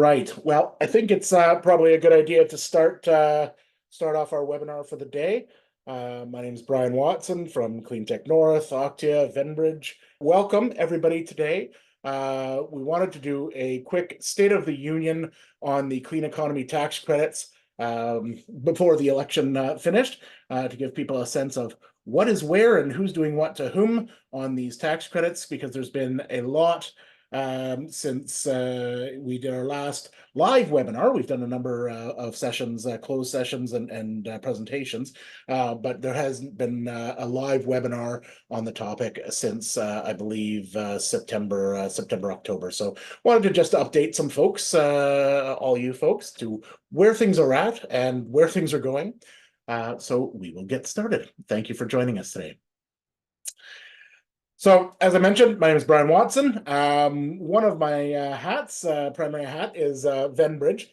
right. Well, I think it's probably a good idea to start off our webinar for the day. My name is Brian Watson from CleanTech North, Octia, Venbridge. Welcome everybody today. We wanted to do a quick State of the Union on the clean economy tax credits before the election finished, to give people a sense of what is where and who's doing what to whom on these tax credits, because there's been a lot since we did our last live webinar. We've done a number of sessions, closed sessions and presentations, but there hasn't been a live webinar on the topic since I believe September, October. So wanted to just update some folks, all you folks, to where things are at and where things are going. So we will get started. Thank you for joining us today. So, as I mentioned, my name is Brian Watson. One of my hats, primary hat, is Venbridge.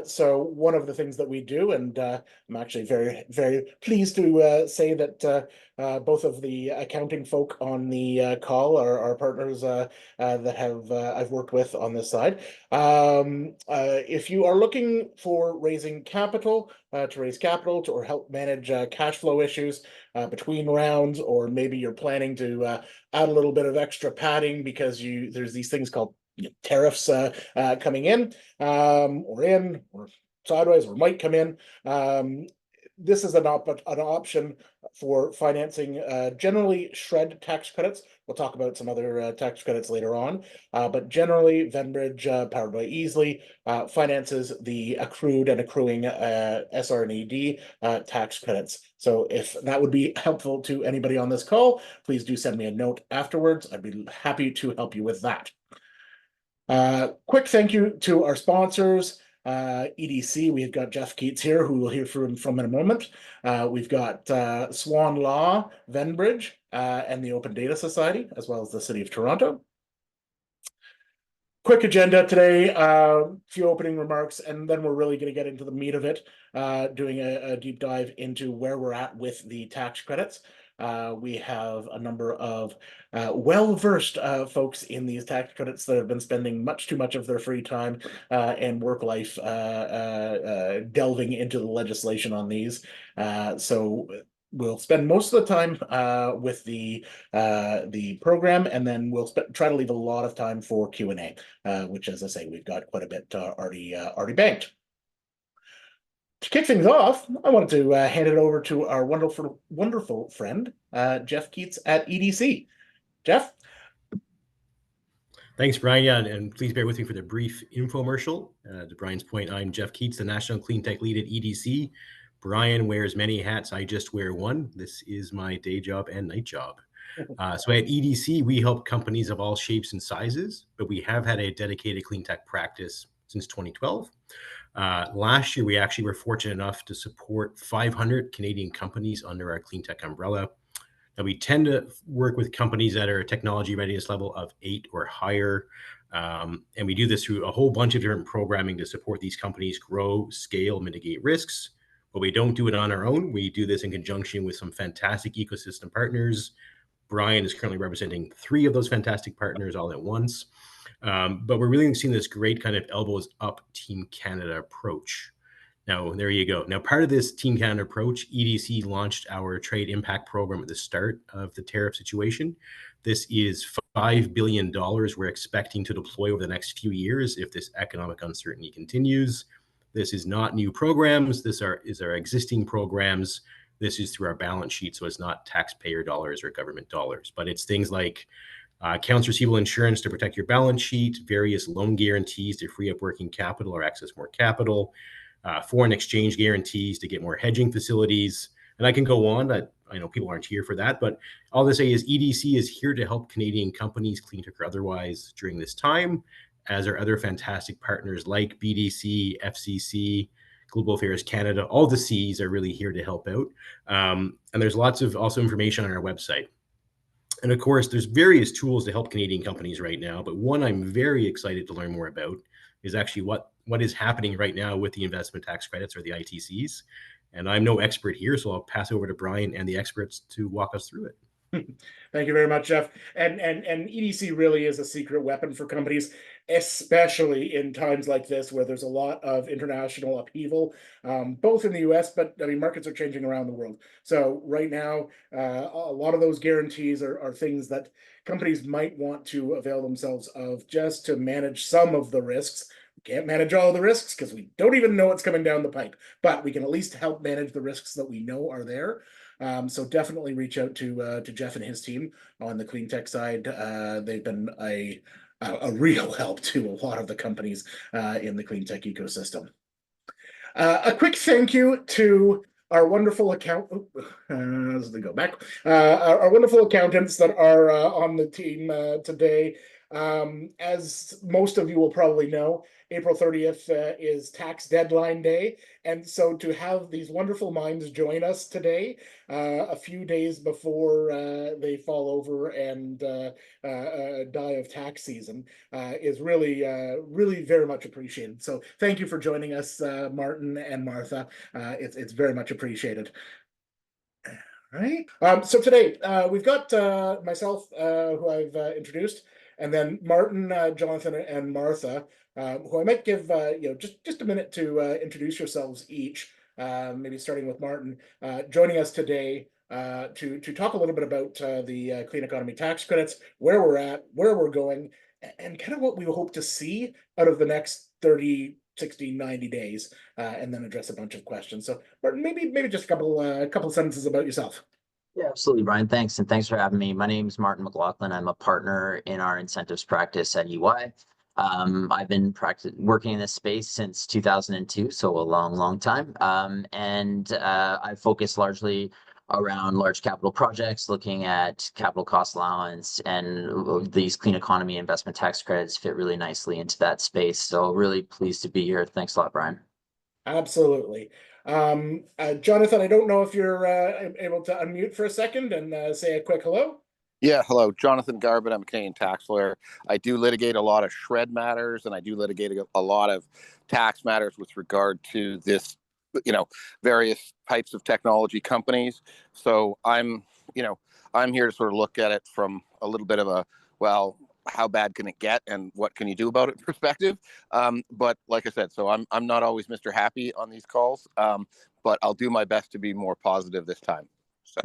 So one of the things that we do, and I'm actually very, very pleased to say that both of the accounting folk on the call are our partners that have I've worked with on this side. If you are looking for raising capital, to raise capital or help manage cash flow issues between rounds, or maybe you're planning to add a little bit of extra padding because there's these things called tariffs coming in, or sideways, or might come in. This is an option for financing generally SR&ED tax credits. We'll talk about some other tax credits later on, but generally Venbridge, powered by Easily, finances the accrued and accruing SR&ED tax credits. So if that would be helpful to anybody on this call, please do send me a note afterwards. I'd be happy to help you with that. Quick thank you to our sponsors. EDC, we've got Jeff Keats here, who we'll hear from in a moment. We've got Swan Law, Venbridge, and the Open Data Society, as well as the City of Toronto. Quick agenda today, a few opening remarks, and then we're really going to get into the meat of it, doing a deep dive into where we're at with the tax credits. We have a number of well-versed folks in these tax credits that have been spending much too much of their free time and work life delving into the legislation on these. So we'll spend most of the time with the program, and then we'll try to leave a lot of time for Q&A, which, as I say, we've got quite a bit already banked. To kick things off, I wanted to hand it over to our wonderful friend, Jeff Keats at EDC. Jeff? Thanks, Brian. Yeah, and please bear with me for the brief infomercial. To Brian's point, I'm Jeff Keats, the National CleanTech Lead at EDC. Brian wears many hats. I just wear one. This is my day job and night job. So at EDC, we help companies of all shapes and sizes, but we have had a dedicated CleanTech practice since 2012. Last year, we actually were fortunate enough to support 500 Canadian companies under our CleanTech umbrella. Now, we tend to work with companies that are a technology readiness level of 8 or higher. And we do this through a whole bunch of different programming to support these companies grow, scale, mitigate risks. But we don't do it on our own. We do this in conjunction with some fantastic ecosystem partners. Brian is currently representing 3 of those fantastic partners all at once. But we're really seeing this great kind of elbows up Team Canada approach. Now, there you go. Now, part of this Team Canada approach, EDC launched our trade impact program at the start of the tariff situation. This is $5 billion we're expecting to deploy over the next few years if this economic uncertainty continues. This is not new programs. This is our existing programs. This is through our balance sheet, so it's not taxpayer dollars or government dollars, but it's things like accounts receivable insurance to protect your balance sheet, various loan guarantees to free up working capital or access more capital, foreign exchange guarantees to get more hedging facilities. And I can go on. I know people aren't here for that, but all to say is EDC is here to help Canadian companies, CleanTech or otherwise, during this time, as are other fantastic partners like BDC, FCC, Global Affairs Canada. All the Cs are really here to help out. And there's lots of also information on our website. And of course, there's various tools to help Canadian companies right now, but one I'm very excited to learn more about is actually what is happening right now with the investment tax credits, or the ITCs. And I'm no expert here, so I'll pass over to Brian and the experts to walk us through it. Thank you very much, Jeff. And EDC really is a secret weapon for companies, especially in times like this where there's a lot of international upheaval, both in the US, but I mean, markets are changing around the world. So right now, a lot of those guarantees are things that companies might want to avail themselves of just to manage some of the risks. We can't manage all of the risks because we don't even know what's coming down the pipe, but we can at least help manage the risks that we know are there. So definitely reach out to Jeff and his team on the CleanTech side. They've been a real help to a lot of the companies in the CleanTech ecosystem. A quick thank you to our wonderful as they go back, our wonderful accountants that are on the team today. As most of you will probably know, April 30th is tax deadline day. And so to have these wonderful minds join us today, a few days before they fall over and die of tax season, is really, really very much appreciated. So thank you for joining us, Martin and Martha. It's very much appreciated. All right. So today we've got myself, who I've introduced, and then Martin, Jonathan, and Martha, who I might give just a minute to introduce yourselves each. Maybe starting with Martin, joining us today to talk a little bit about the clean economy tax credits, where we're at, where we're going, and kind of what we hope to see out of the next 30, 60, 90 days, and then address a bunch of questions. So Martin, maybe just a couple sentences about yourself. Yeah, absolutely, Brian. Thanks. And thanks for having me. My name is Martin McLaughlin. I'm a partner in our incentives practice at EY. I've been working in this space since 2002, so a long, long time. I focus largely around large capital projects, looking at capital cost allowance, and these clean economy investment tax credits fit really nicely into that space. So really pleased to be here. Thanks a lot, Brian. Absolutely. Jonathan, I don't know if you're able to unmute for a second and say a quick hello. Yeah, hello, Jonathan Garbutt. I'm a Canadian tax lawyer. I do litigate a lot of shred matters, and I do litigate a lot of tax matters with regard to this, various types of technology companies. So I'm here to sort of look at it from a little bit of a, well, how bad can it get and what can you do about it perspective. But like I said, so I'm not always Mr. Happy on these calls, but I'll do my best to be more positive this time. So.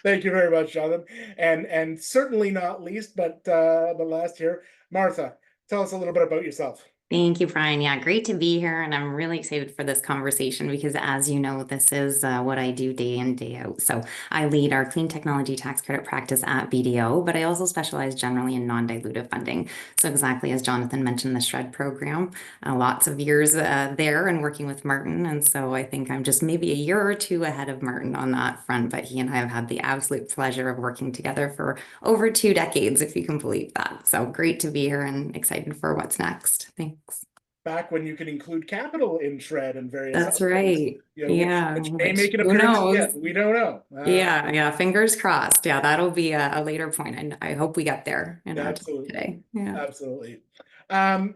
Thank you very much, Jonathan. And certainly not least, but last here, Martha, tell us a little bit about yourself. Thank you, Brian. Yeah, great to be here. And I'm really excited for this conversation because, as you know, this is what I do day in, day out. So I lead our clean technology tax credit practice at BDO, but I also specialize generally in non-dilutive funding. So exactly as Jonathan mentioned, the SHRED program, lots of years there and working with Martin. And so I think I'm just maybe a year or two ahead of Martin on that front, but he and I have had the absolute pleasure of working together for over 2 decades, if you can believe that. So great to be here and excited for what's next. Thanks. Back when you can include capital in shred and various. That's right. Yeah. Which may make an appearance again. We don't know. Yeah. Fingers crossed. Yeah, that'll be a later point, and I hope we get there in our talk today. Yeah. Absolutely.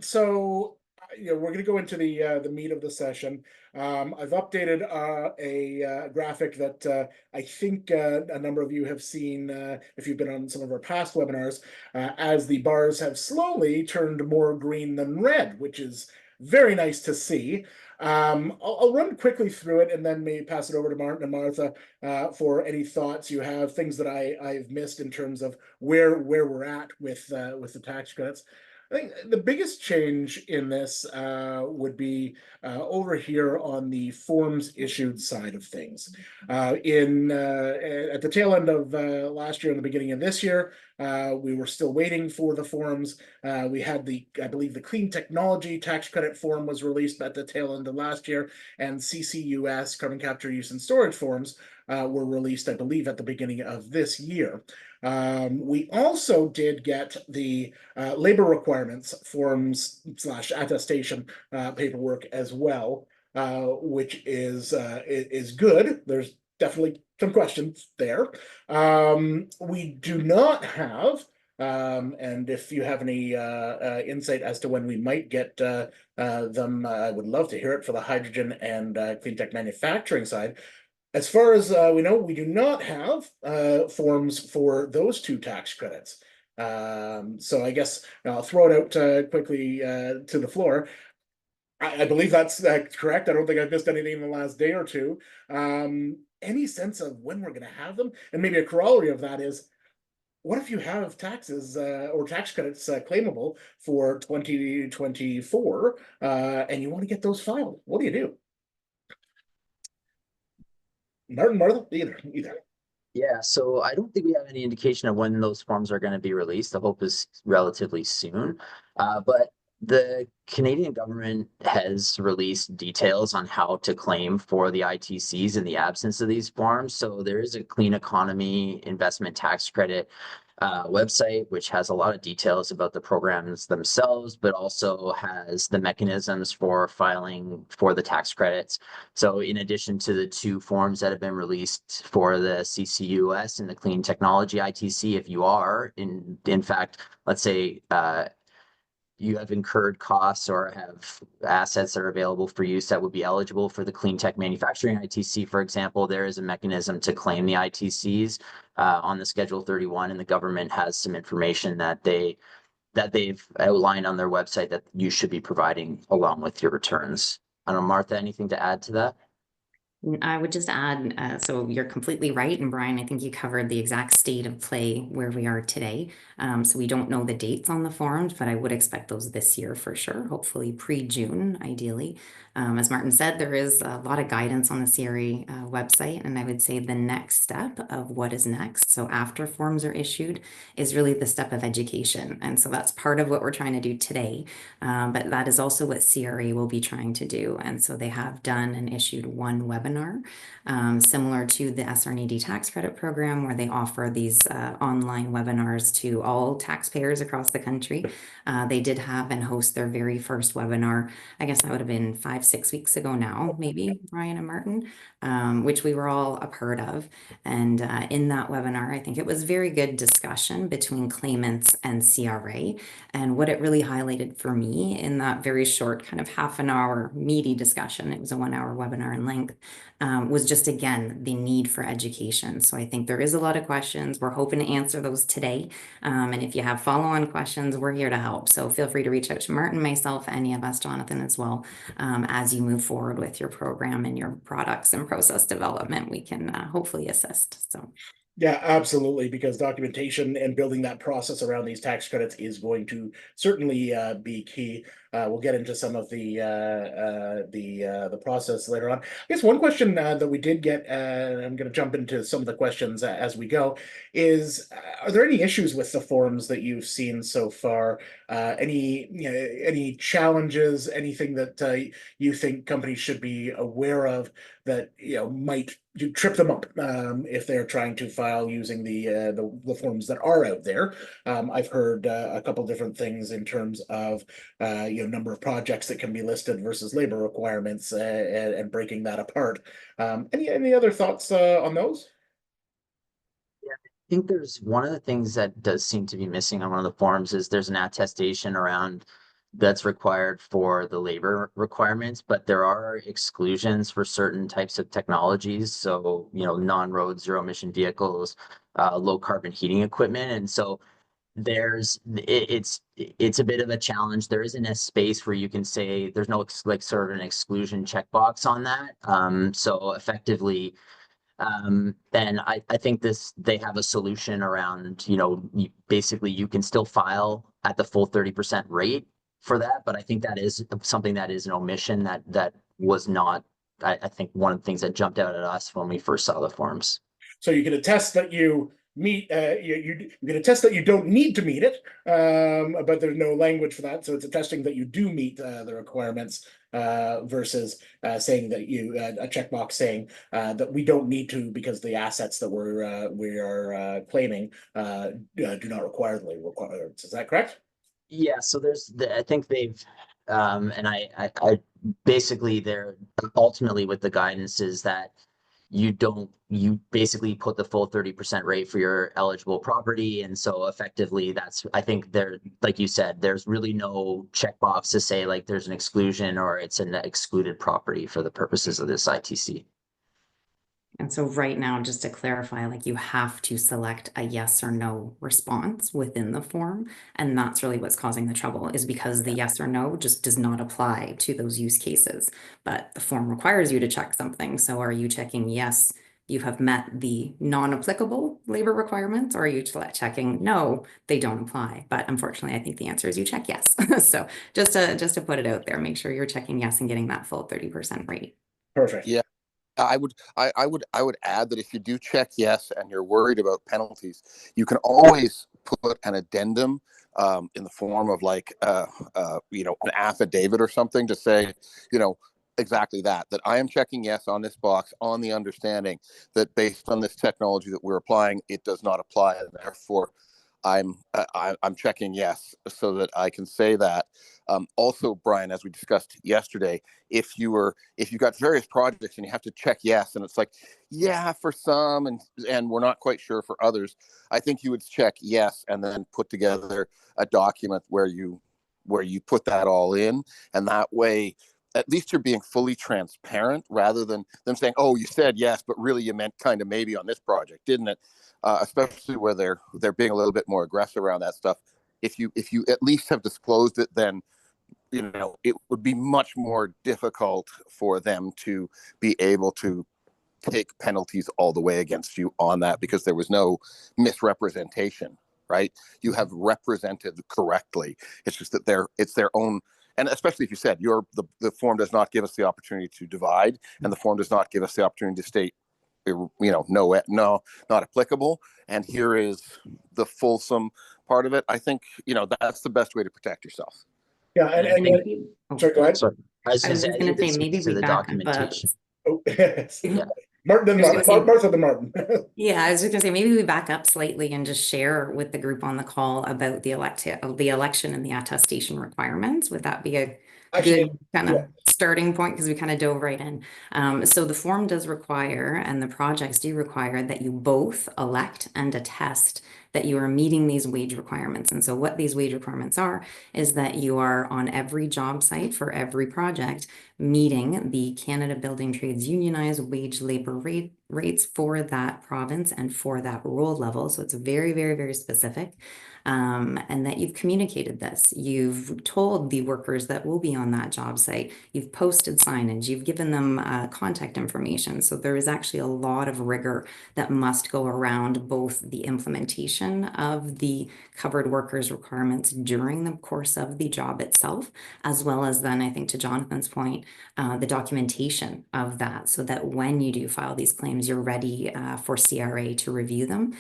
So we're going to go into the meat of the session. I've updated a graphic that I think a number of you have seen if you've been on some of our past webinars, as the bars have slowly turned more green than red, which is very nice to see. I'll run quickly through it and then maybe pass it over to Martin and Martha for any thoughts you have, things that I've missed in terms of where we're at with the tax credits. I think the biggest change in this would be over here on the forms issued side of things. At the tail end of last year and the beginning of this year, we were still waiting for the forms. We had I believe the clean technology tax credit form was released at the tail end of last year, and CCUS, carbon capture, use, and storage forms were released, I believe, at the beginning of this year. We also did get the labor requirements forms / attestation paperwork as well, which is good. There's definitely some questions there. We do not have, and if you have any insight as to when we might get them, I would love to hear it for the hydrogen and clean tech manufacturing side. As far as we know, we do not have forms for those two tax credits. So I guess I'll throw it out quickly to the floor. I believe that's correct. I don't think I've missed anything in the last day or two. Any sense of when we're going to have them? And maybe a corollary of that is, what if you have taxes or tax credits claimable for 2024 and you want to get those filed? What do you do? Martin, Martha, either. Yeah, so I don't think we have any indication of when those forms are going to be released. The hope is relatively soon. But the Canadian government has released details on how to claim for the ITCs in the absence of these forms. So there is a Clean Economy Investment Tax Credit website, which has a lot of details about the programs themselves, but also has the mechanisms for filing for the tax credits. So in addition to the two forms that have been released for the CCUS and the Clean Technology ITC, if you are in fact, let's say you have incurred costs or have assets that are available for use that would be eligible for the Clean Tech Manufacturing ITC, for example, there is a mechanism to claim the ITCs on the Schedule 31, and the government has some information that they've outlined on their website that you should be providing along with your returns. I don't know, Martha, anything to add to that? I would just add, so you're completely right. And Brian, I think you covered the exact state of play where we are today. So we don't know the dates on the forms, but I would expect those this year for sure, hopefully pre-June, ideally. As Martin said, there is a lot of guidance on the CRA website, and I would say the next step of what is next, so after forms are issued, is really the step of education. And so that's part of what we're trying to do today, but that is also what CRA will be trying to do. And so they have done and issued one webinar, similar to the SR&ED tax credit program, where they offer these online webinars to all taxpayers across the country. They did have and host their very first webinar. I guess that would have been 5-6 weeks ago now, maybe, Brian and Martin, which we were all a part of. And in that webinar, I think it was very good discussion between claimants and CRA. And what it really highlighted for me in that very short kind of half an hour meaty discussion, it was a 1-hour webinar in length, was just, again, the need for education. So I think there is a lot of questions. We're hoping to answer those today. And if you have follow-on questions, we're here to help. So feel free to reach out to Martin, myself, any of us, Jonathan as well. As you move forward with your program and your products and process development, we can hopefully assist. So. Yeah, absolutely, because documentation and building that process around these tax credits is going to certainly be key. We'll get into some of the process later on. I guess one question that we did get, and I'm going to jump into some of the questions as we go, is are there any issues with the forms that you've seen so far? Any challenges? Anything that you think companies should be aware of that might trip them up if they're trying to file using the forms that are out there? I've heard a couple different things in terms of number of projects that can be listed versus labor requirements and breaking that apart. Any other thoughts on those? Yeah, I think there's one of the things that does seem to be missing on one of the forms is there's an attestation around that's required for the labor requirements, but there are exclusions for certain types of technologies. So, non-road zero emission vehicles, low carbon heating equipment. And so it's a bit of a challenge. There isn't a space where you can say there's no sort of an exclusion checkbox on that. So effectively, then I think they have a solution around, basically you can still file at the full 30% rate for that, but I think that is something that is an omission that was not, I think, one of the things that jumped out at us when we first saw the forms. So you can attest that you meet, you can attest that you don't need to meet it, but there's no language for that. So it's attesting that you do meet the requirements versus saying that a checkbox saying that we don't need to because the assets that we are claiming do not require the labor requirements. Is that correct? Yeah, so I think they've, and I basically they're ultimately with the guidance is that you basically put the full 30% rate for your eligible property. And so effectively I think like you said, there's really no checkbox to say like there's an exclusion or it's an excluded property for the purposes of this ITC. And so right now, just to clarify, like you have to select a yes or no response within the form. And that's really what's causing the trouble, is because the yes or no just does not apply to those use cases. But the form requires you to check something. So are you checking yes, you have met the non-applicable labor requirements, or are you checking no, they don't apply? But unfortunately, I think the answer is you check yes. So just to put it out there, make sure you're checking yes and getting that full 30% rate. Perfect. Yeah. I would add that if you do check yes and you're worried about penalties, you can always put an addendum in the form of like an affidavit or something to say, exactly that I am checking yes on this box on the understanding that based on this technology that we're applying, it does not apply, and therefore I'm checking yes, so that I can say that. Also, Brian, as we discussed yesterday, if you got various projects and you have to check yes, and it's like, yeah, for some, and we're not quite sure for others, I think you would check yes and then put together a document where you put that all in, and that way at least you're being fully transparent, rather than them saying, oh, you said yes, but really you meant kind of maybe on this project, didn't it? Especially where they're being a little bit more aggressive around that stuff. If you at least have disclosed it, then it would be much more difficult for them to be able to take penalties all the way against you on that, because there was no misrepresentation, right? You have represented correctly. It's just that it's their own. And especially if you said the form does not give us the opportunity to divide, and the form does not give us the opportunity to state, no, not applicable. And here is the fulsome part of it. I think that's the best way to protect yourself. Yeah, Thank you. sorry, go ahead. Sorry. I was I going was to just say, I going think to say, this maybe speaks to we the back up. documentation. Oh, Yeah. Martin, Martha the Martin. Yeah, I was just gonna say, maybe we back up slightly and just share with the group on the call about the election and the attestation requirements. Would that be a Actually, good kind of starting point? Because we kind of dove right in. So the form does require, and the projects do require, that you both elect and attest that you are meeting these wage requirements. And so what these wage requirements are is that you are on every job site for every project meeting the Canada Building Trades unionized wage labor rates for that province and for that role level. So it's very, very, very specific. And that you've communicated this. You've told the workers that will be on that job site. You've posted signage. You've given them contact information. So there is actually a lot of rigor that must go around both the implementation of the covered workers requirements during the course of the job itself, as well as then, I think, to Jonathan's point, the documentation of that, so that when you do file these claims, you're ready for CRA to review them.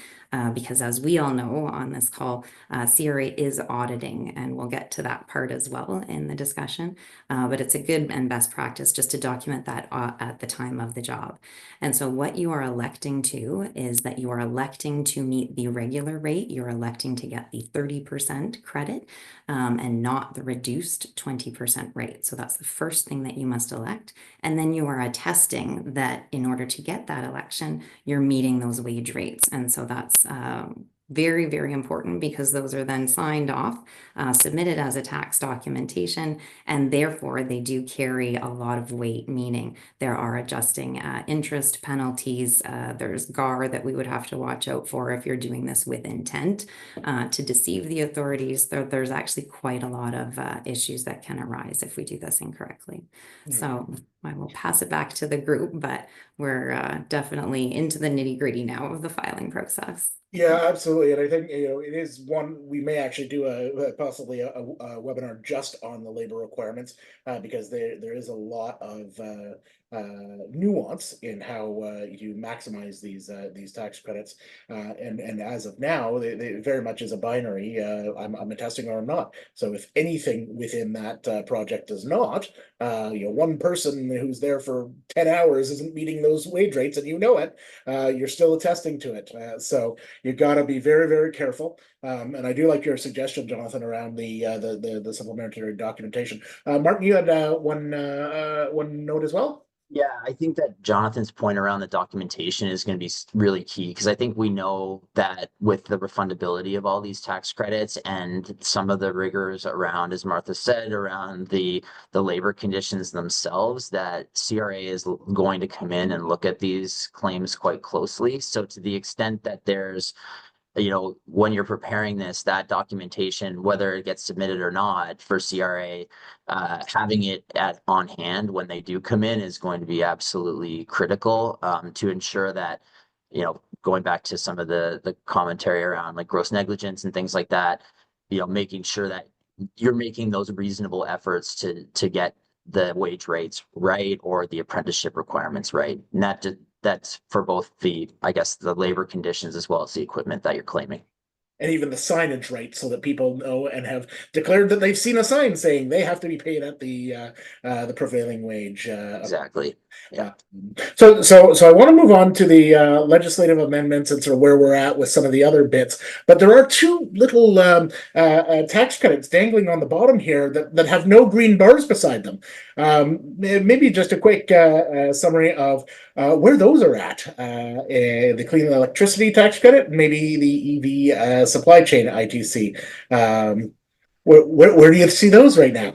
Because as we all know on this call, CRA is auditing, and we'll get to that part as well in the discussion. But it's a good and best practice just to document that at the time of the job. And so what you are electing to is that you are electing to meet the regular rate. You're electing to get the 30% credit and not the reduced 20% rate. So that's the first thing that you must elect. And then you are attesting that in order to get that election, you're meeting those wage rates. And so that's very, very important, because those are then signed off, submitted as a tax documentation, and therefore they do carry a lot of weight, meaning there are adjusting interest penalties. There's GAR that we would have to watch out for if you're doing this with intent to deceive the authorities. There's actually quite a lot of issues that can arise if we do this incorrectly. So I will pass it back to the group, but we're definitely into the nitty-gritty now of the filing process. Yeah, absolutely. And I think, it is one, we may actually do possibly a webinar just on the labor requirements, because there is a lot of nuance in how you maximize these tax credits. And as of now, they very much is a binary. I'm attesting or I'm not. So if anything within that project does not, one person who's there for 10 hours isn't meeting those wage rates, and it, you're still attesting to it. So you got to be very, very careful. And I do like your suggestion, Jonathan, around the supplementary documentation. Martin, you had one note as well? Yeah, I think that Jonathan's point around the documentation is going to be really key, because I think we know that with the refundability of all these tax credits and some of the rigors around, as Martha said, around the labor conditions themselves, that CRA is going to come in and look at these claims quite closely. So to the extent that there's, when you're preparing that documentation, whether it gets submitted or not for CRA, having it on hand when they do come in is going to be absolutely critical, to ensure that, going back to some of the commentary around like gross negligence and things like that, making sure that you're making those reasonable efforts to get the wage rates right or the apprenticeship requirements right. And that's for both the labor conditions as well as the equipment that you're claiming. And even the signage right, so that people know and have declared that they've seen a sign saying they have to be paid at the prevailing wage. Exactly. Yeah. So I want to move on to the legislative amendments and sort of where we're at with some of the other bits. But there are two little tax credits dangling on the bottom here that have no green bars beside them. Maybe just a quick summary of where those are at. The clean electricity tax credit, maybe the EV supply chain ITC. Where do you see those right now?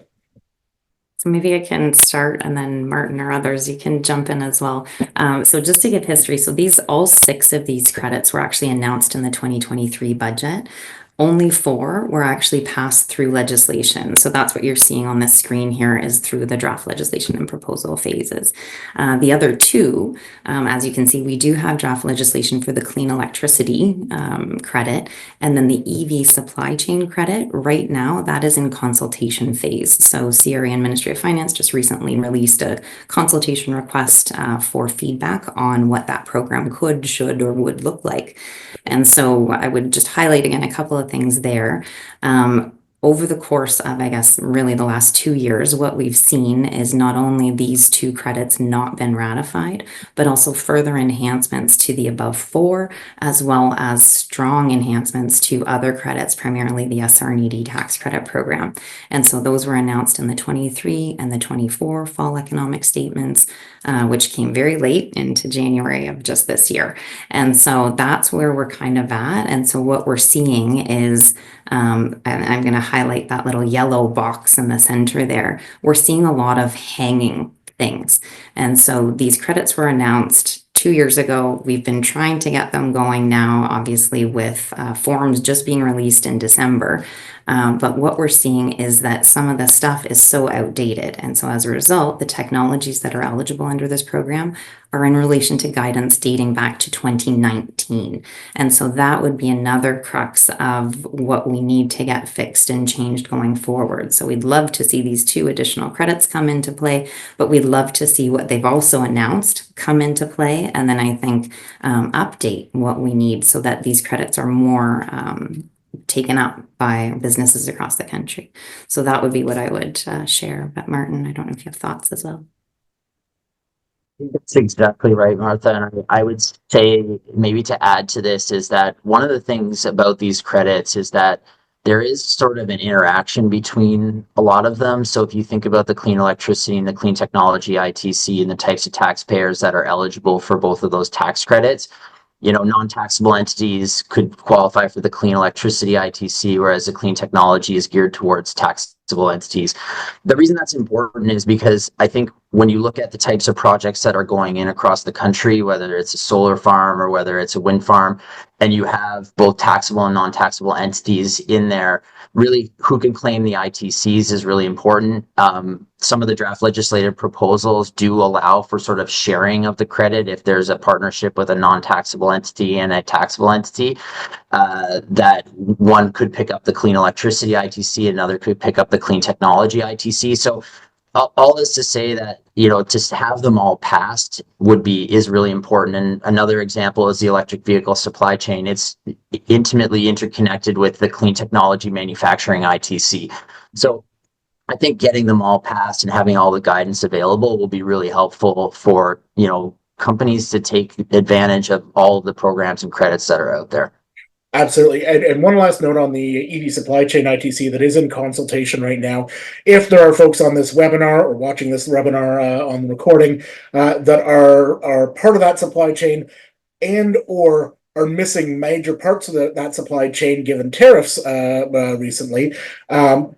So maybe I can start, and then Martin or others, you can jump in as well. So just to give history, so all 6 of these credits were actually announced in the 2023 budget. Only 4 were actually passed through legislation. So that's what you're seeing on this screen here is through the draft legislation and proposal phases. The other 2, as you can see, we do have draft legislation for the clean electricity credit, and then the EV supply chain credit. Right now, that is in consultation phase. So CRA and Ministry of Finance just recently released a consultation request for feedback on what that program could, should, or would look like. And so I would just highlight again a couple of things there. Over the course of, really the last 2 years, what we've seen is not only these 2 credits not been ratified, but also further enhancements to the above 4, as well as strong enhancements to other credits, primarily the SR&ED tax credit program. And so those were announced in the 23 and the 24 fall economic statements, which came very late into January of just this year. And so that's where we're kind of at. And so what we're seeing is, and I'm going to highlight that little yellow box in the center there, we're seeing a lot of hanging things. And so these credits were announced 2 years ago. We've been trying to get them going now, obviously with forms just being released in December. But what we're seeing is that some of the stuff is so outdated. And so as a result, the technologies that are eligible under this program are in relation to guidance dating back to 2019. And so that would be another crux of what we need to get fixed and changed going forward. So we'd love to see these 2 additional credits come into play, but we'd love to see what they've also announced come into play. And then I think update what we need so that these credits are more taken up by businesses across the country. So that would be what I would share. But Martin, I don't know if you have thoughts as well. That's exactly right, Martha. And I would say, maybe to add to this, is that one of the things about these credits is that there is sort of an interaction between a lot of them. So if you think about the clean electricity and the clean technology ITC and the types of taxpayers that are eligible for both of those tax credits, non-taxable entities could qualify for the clean electricity ITC, whereas the clean technology is geared towards taxable entities. The reason that's important is because I think when you look at the types of projects that are going in across the country, whether it's a solar farm or whether it's a wind farm, and you have both taxable and non-taxable entities in there, really who can claim the ITCs is really important. Some of the draft legislative proposals do allow for sort of sharing of the credit if there's a partnership with a non-taxable entity and a taxable entity, that one could pick up the clean electricity ITC, another could pick up the clean technology ITC. So all this to say that, to have them all passed is really important. And another example is the electric vehicle supply chain. It's intimately interconnected with the clean technology manufacturing ITC. So I think getting them all passed and having all the guidance available will be really helpful for, companies to take advantage of all of the programs and credits that are out there. Absolutely. And one last note on the EV supply chain ITC that is in consultation right now. If there are folks on this webinar or watching this webinar on the recording that are part of that supply chain and or are missing major parts of that supply chain given tariffs recently,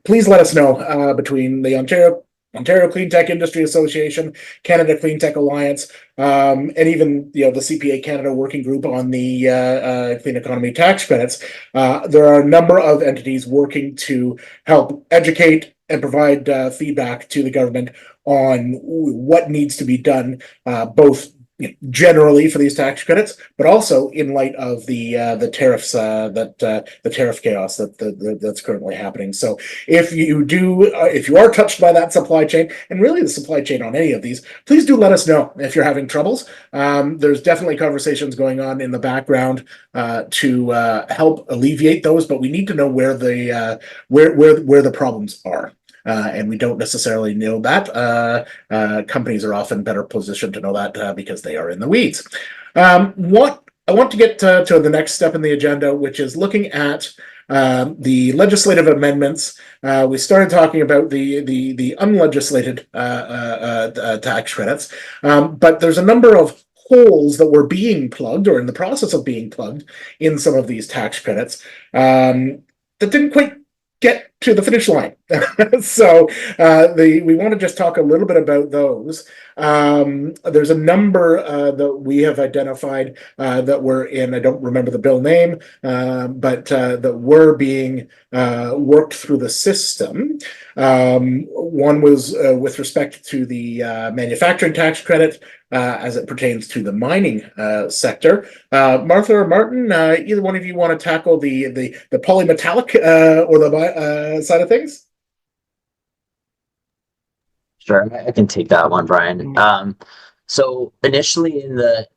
please let us know between the Ontario CleanTech Industry Association, Canada CleanTech Alliance, and even the CPA Canada Working Group on the clean economy tax credits. There are a number of entities working to help educate and provide feedback to the government on what needs to be done, both generally for these tax credits, but also in light of the tariffs the tariff chaos that's currently happening. So if you are touched by that supply chain, and really the supply chain on any of these, please do let us know if you're having troubles. There's definitely conversations going on in the background to help alleviate those, but we need to know where the problems are. And we don't necessarily know that. Companies are often better positioned to know that because they are in the weeds. What I want to get to the next step in the agenda, which is looking at the legislative amendments. We started talking about the unlegislated tax credits, but there's a number of holes that were being plugged or in the process of being plugged in some of these tax credits that didn't quite get to the finish line. So we want to just talk a little bit about those. There's a number that we have identified that were in, I don't remember the bill name, but that were being worked through the system. One was with respect to the manufacturing tax credit as it pertains to the mining sector. Martha or Martin, either one of you want to tackle the polymetallic or the side of things? Sure, I can take that one, Brian. So initially in the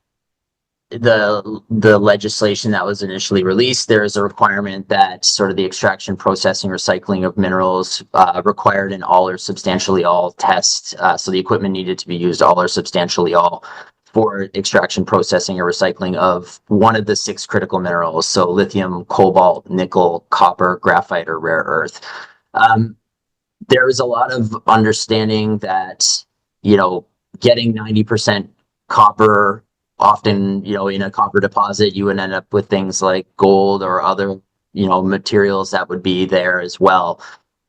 legislation that was initially released, there is a requirement that sort of the extraction, processing, recycling of minerals required an all or substantially all test. So the equipment needed to be used all or substantially all for extraction, processing, or recycling of one of the 6 critical minerals. So lithium, cobalt, nickel, copper, graphite, or rare earth. There is a lot of understanding that, getting 90% copper, often, in a copper deposit, you would end up with things like gold or other, materials that would be there as well.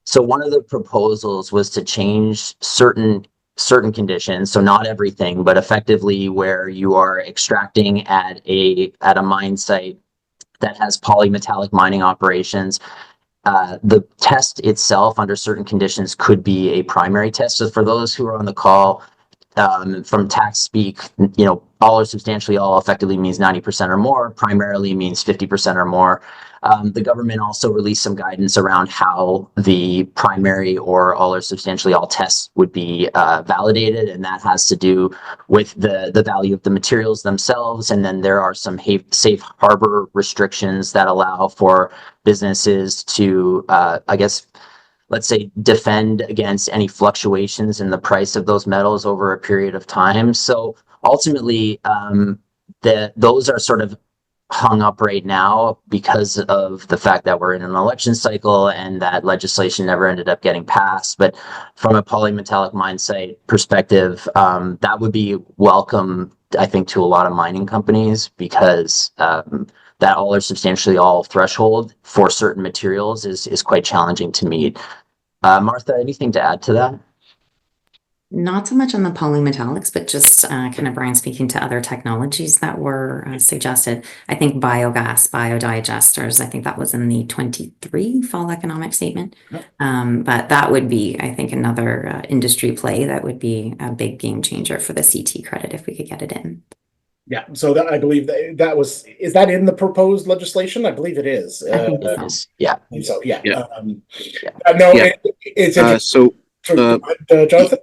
So one of the proposals was to change certain conditions, so not everything, but effectively where you are extracting at a mine site that has polymetallic mining operations. The test itself under certain conditions could be a primary test. So for those who are on the call, from tax speak, all or substantially all effectively means 90% or more, primarily means 50% or more. The government also released some guidance around how the primary or all or substantially all tests would be validated, and that has to do with the value of the materials themselves. And then there are some safe harbor restrictions that allow for businesses to, let's say, defend against any fluctuations in the price of those metals over a period of time. So ultimately, those are sort of hung up right now because of the fact that we're in an election cycle and that legislation never ended up getting passed. But from a polymetallic mine site perspective, that would be welcome, I think, to a lot of mining companies, because that all or substantially all threshold for certain materials is quite challenging to meet. Martha, anything to add to that? Not so much on the polymetallics, but just kind of Brian speaking to other technologies that were suggested. I think biogas, biodigesters, I think that was in the 23 fall economic statement. Yep. But that would be, I think, another industry play that would be a big game changer for the CT credit if we could get it in. Yeah, so that I believe that is that in the proposed legislation? I believe it is. I think so. It is, yeah. So yeah. Yeah. No, Yeah. it's interesting. Jonathan?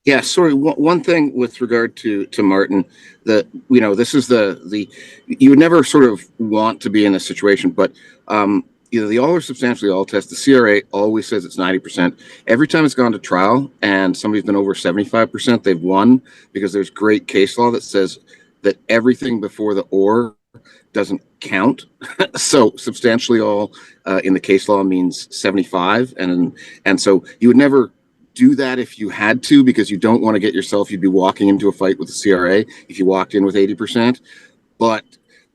Yeah, sorry. One thing with regard to Martin, that this is the you would never sort of want to be in this situation, but the all or substantially all test, the CRA always says it's 90%. Every time it's gone to trial and somebody's been over 75%, they've won, because there's great case law that says that everything before the ore doesn't count. So substantially all in the case law means 75, and so you would never do that if you had to, because you don't want to get yourself, you'd be walking into a fight with the CRA if you walked in with 80%. But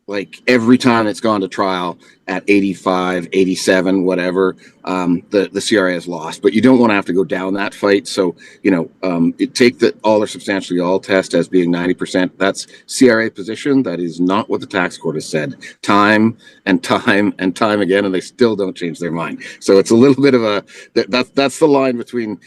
like every time it's gone to trial at 85, 87, whatever, the CRA has lost. But you don't want to have to go down that fight. So, take the all or substantially all test as being 90%. That's CRA position. That is not what the tax court has said time and time and time again, and they still don't change their mind. So it's a little bit of a, that's the line between,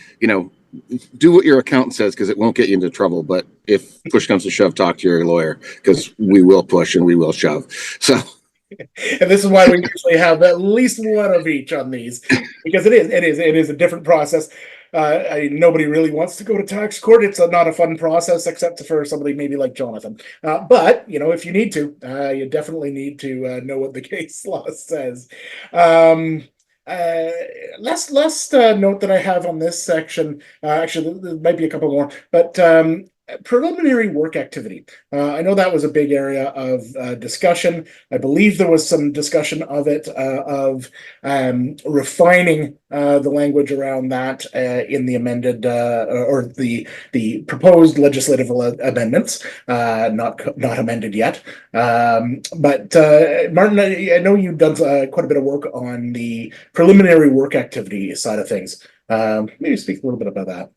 do what your accountant says because it won't get you into trouble. But if push comes to shove, talk to your lawyer, because we will push and we will shove. So, and this is why we usually have at least one of each on these, because it is a different process. Nobody really wants to go to tax court. It's not a fun process, except for somebody maybe like Jonathan. But if you need to, you definitely need to know what the case law says. Last note that I have on this section, actually there might be a couple more, but preliminary work activity. I know that was a big area of discussion. I believe there was some discussion of it, of refining the language around that in the amended or the proposed legislative amendments, not amended yet. But Martin, I know you've done quite a bit of work on the preliminary work activity side of things. Maybe speak a little bit about that.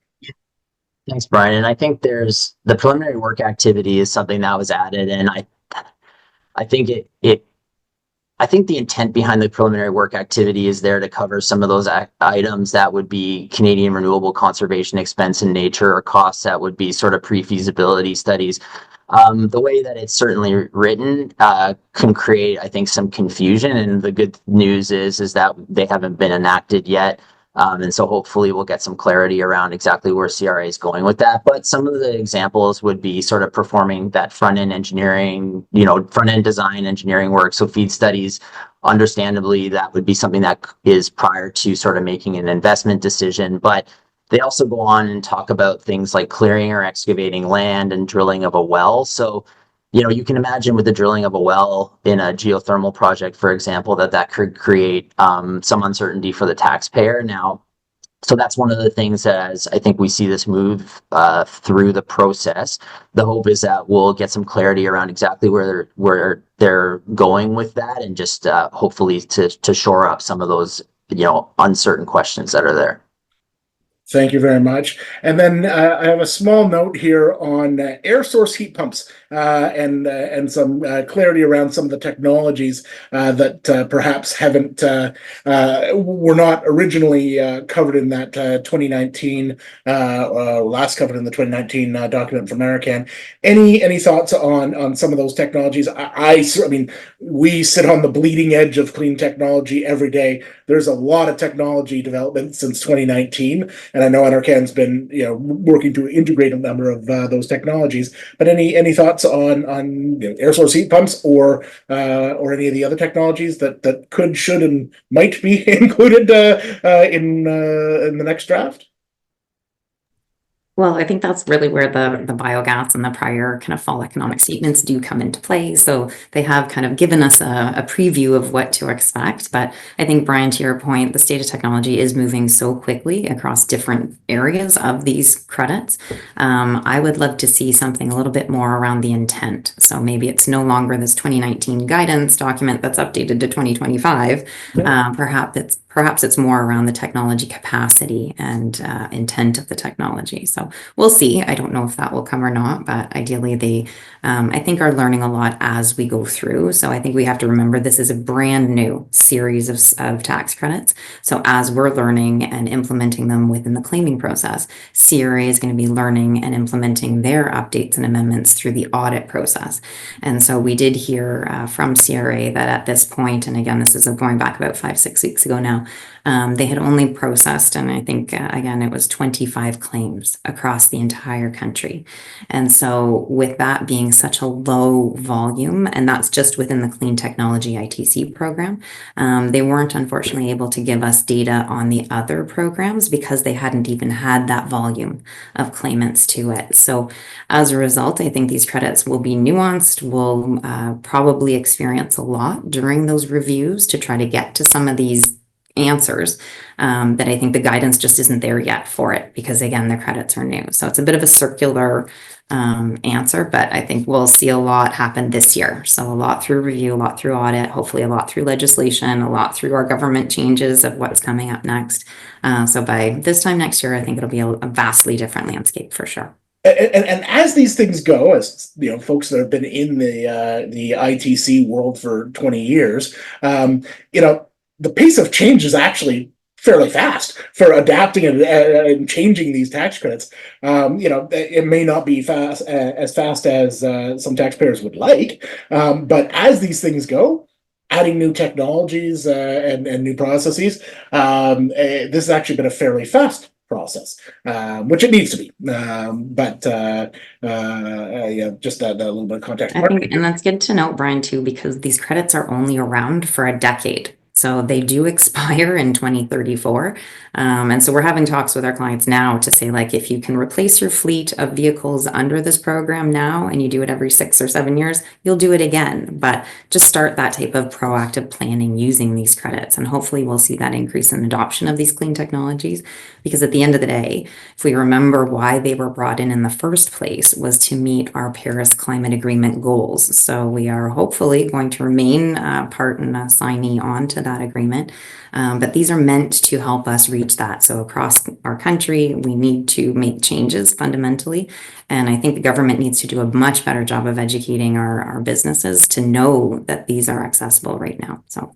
Thanks, Brian. And I think there's the preliminary work activity is something that was added, and I think I think the intent behind the preliminary work activity is there to cover some of those items that would be Canadian renewable conservation expense in nature, or costs that would be sort of pre-feasibility studies. The way that it's certainly written can create, I think, some confusion. And the good news is that they haven't been enacted yet. And so hopefully we'll get some clarity around exactly where CRA is going with that. But some of the examples would be sort of performing that front-end engineering, front-end design engineering work. So feed studies, understandably, that would be something that is prior to sort of making an investment decision. But they also go on and talk about things like clearing or excavating land and drilling of a well. So you can imagine with the drilling of a well in a geothermal project, for example, that could create some uncertainty for the taxpayer. Now, so that's one of the things that, as I think we see this move through the process, the hope is that we'll get some clarity around exactly where they're going with that, and just hopefully to shore up some of those uncertain questions that are there. Thank you very much. And then I have a small note here on air source heat pumps and some clarity around some of the technologies that perhaps were not originally covered in that 2019, last covered in the 2019 document from American. Any thoughts on some of those technologies? I mean, we sit on the bleeding edge of clean technology every day. There's a lot of technology development since 2019. And I know NRCan's been, working to integrate a number of those technologies. But any thoughts on air source heat pumps or any of the other technologies that could, should, and might be included in the next draft? Well, I think that's really where the biogas and the prior kind of fall economic statements do come into play. So they have kind of given us a preview of what to expect. But I think, Brian, to your point, the state of technology is moving so quickly across different areas of these credits. I would love to see something a little bit more around the intent. So maybe it's no longer this 2019 guidance document that's updated to 2025. Perhaps it's more around the technology capacity and intent of the technology. So we'll see. I don't know if that will come or not, but ideally they, I think, are learning a lot as we go through. So I think we have to remember this is a brand new series of tax credits. So as we're learning and implementing them within the claiming process, CRA is going to be learning and implementing their updates and amendments through the audit process. And so we did hear from CRA that at this point, and again, this is going back about 5-6 weeks ago now, program, they had only processed, and I think, again, it was 25 claims across the entire country. And so with that being such a low volume, and that's just within the Clean Technology ITC program, they weren't unfortunately able to give us data on the other programs because they hadn't even had that volume of claimants to it. So as a result, I think these credits will be nuanced. We'll probably experience a lot during those reviews to try to get to some of these answers that I think the guidance just isn't there yet for it, because again, the credits are new. So it's a bit of a circular answer, but I think we'll see a lot happen this year. So a lot through review, a lot through audit, hopefully a lot through legislation, a lot through our government changes of what's coming up next. So by this time next year, I think it'll be a vastly different landscape for sure. And as these things go, as you know, folks that have been in the ITC world for 20 years, you know, the pace of change is actually fairly fast for adapting and changing these tax credits. You know, it may not be as fast as some taxpayers would like, but as these things go, adding new technologies and new processes, this has actually been a fairly fast process, which it needs to be. Yeah, just that little bit of context. I think, and that's good to note, Brian, too, because these credits are only around for a decade. So they do expire in 2034. And so we're having talks with our clients now to say, like, if you can replace your fleet of vehicles under this program now, and you do it every 6 or 7 years, you'll do it again. But just start that type of proactive planning using these credits. And hopefully we'll see that increase in adoption of these clean technologies. Because at the end of the day, if we remember why they were brought in the first place, was to meet our Paris Climate Agreement goals. So we are hopefully going to remain part and a signee on to that agreement. But these are meant to help us reach that. So across our country, we need to make changes fundamentally. And I think the government needs to do a much better job of educating our businesses to know that these are accessible right now. So.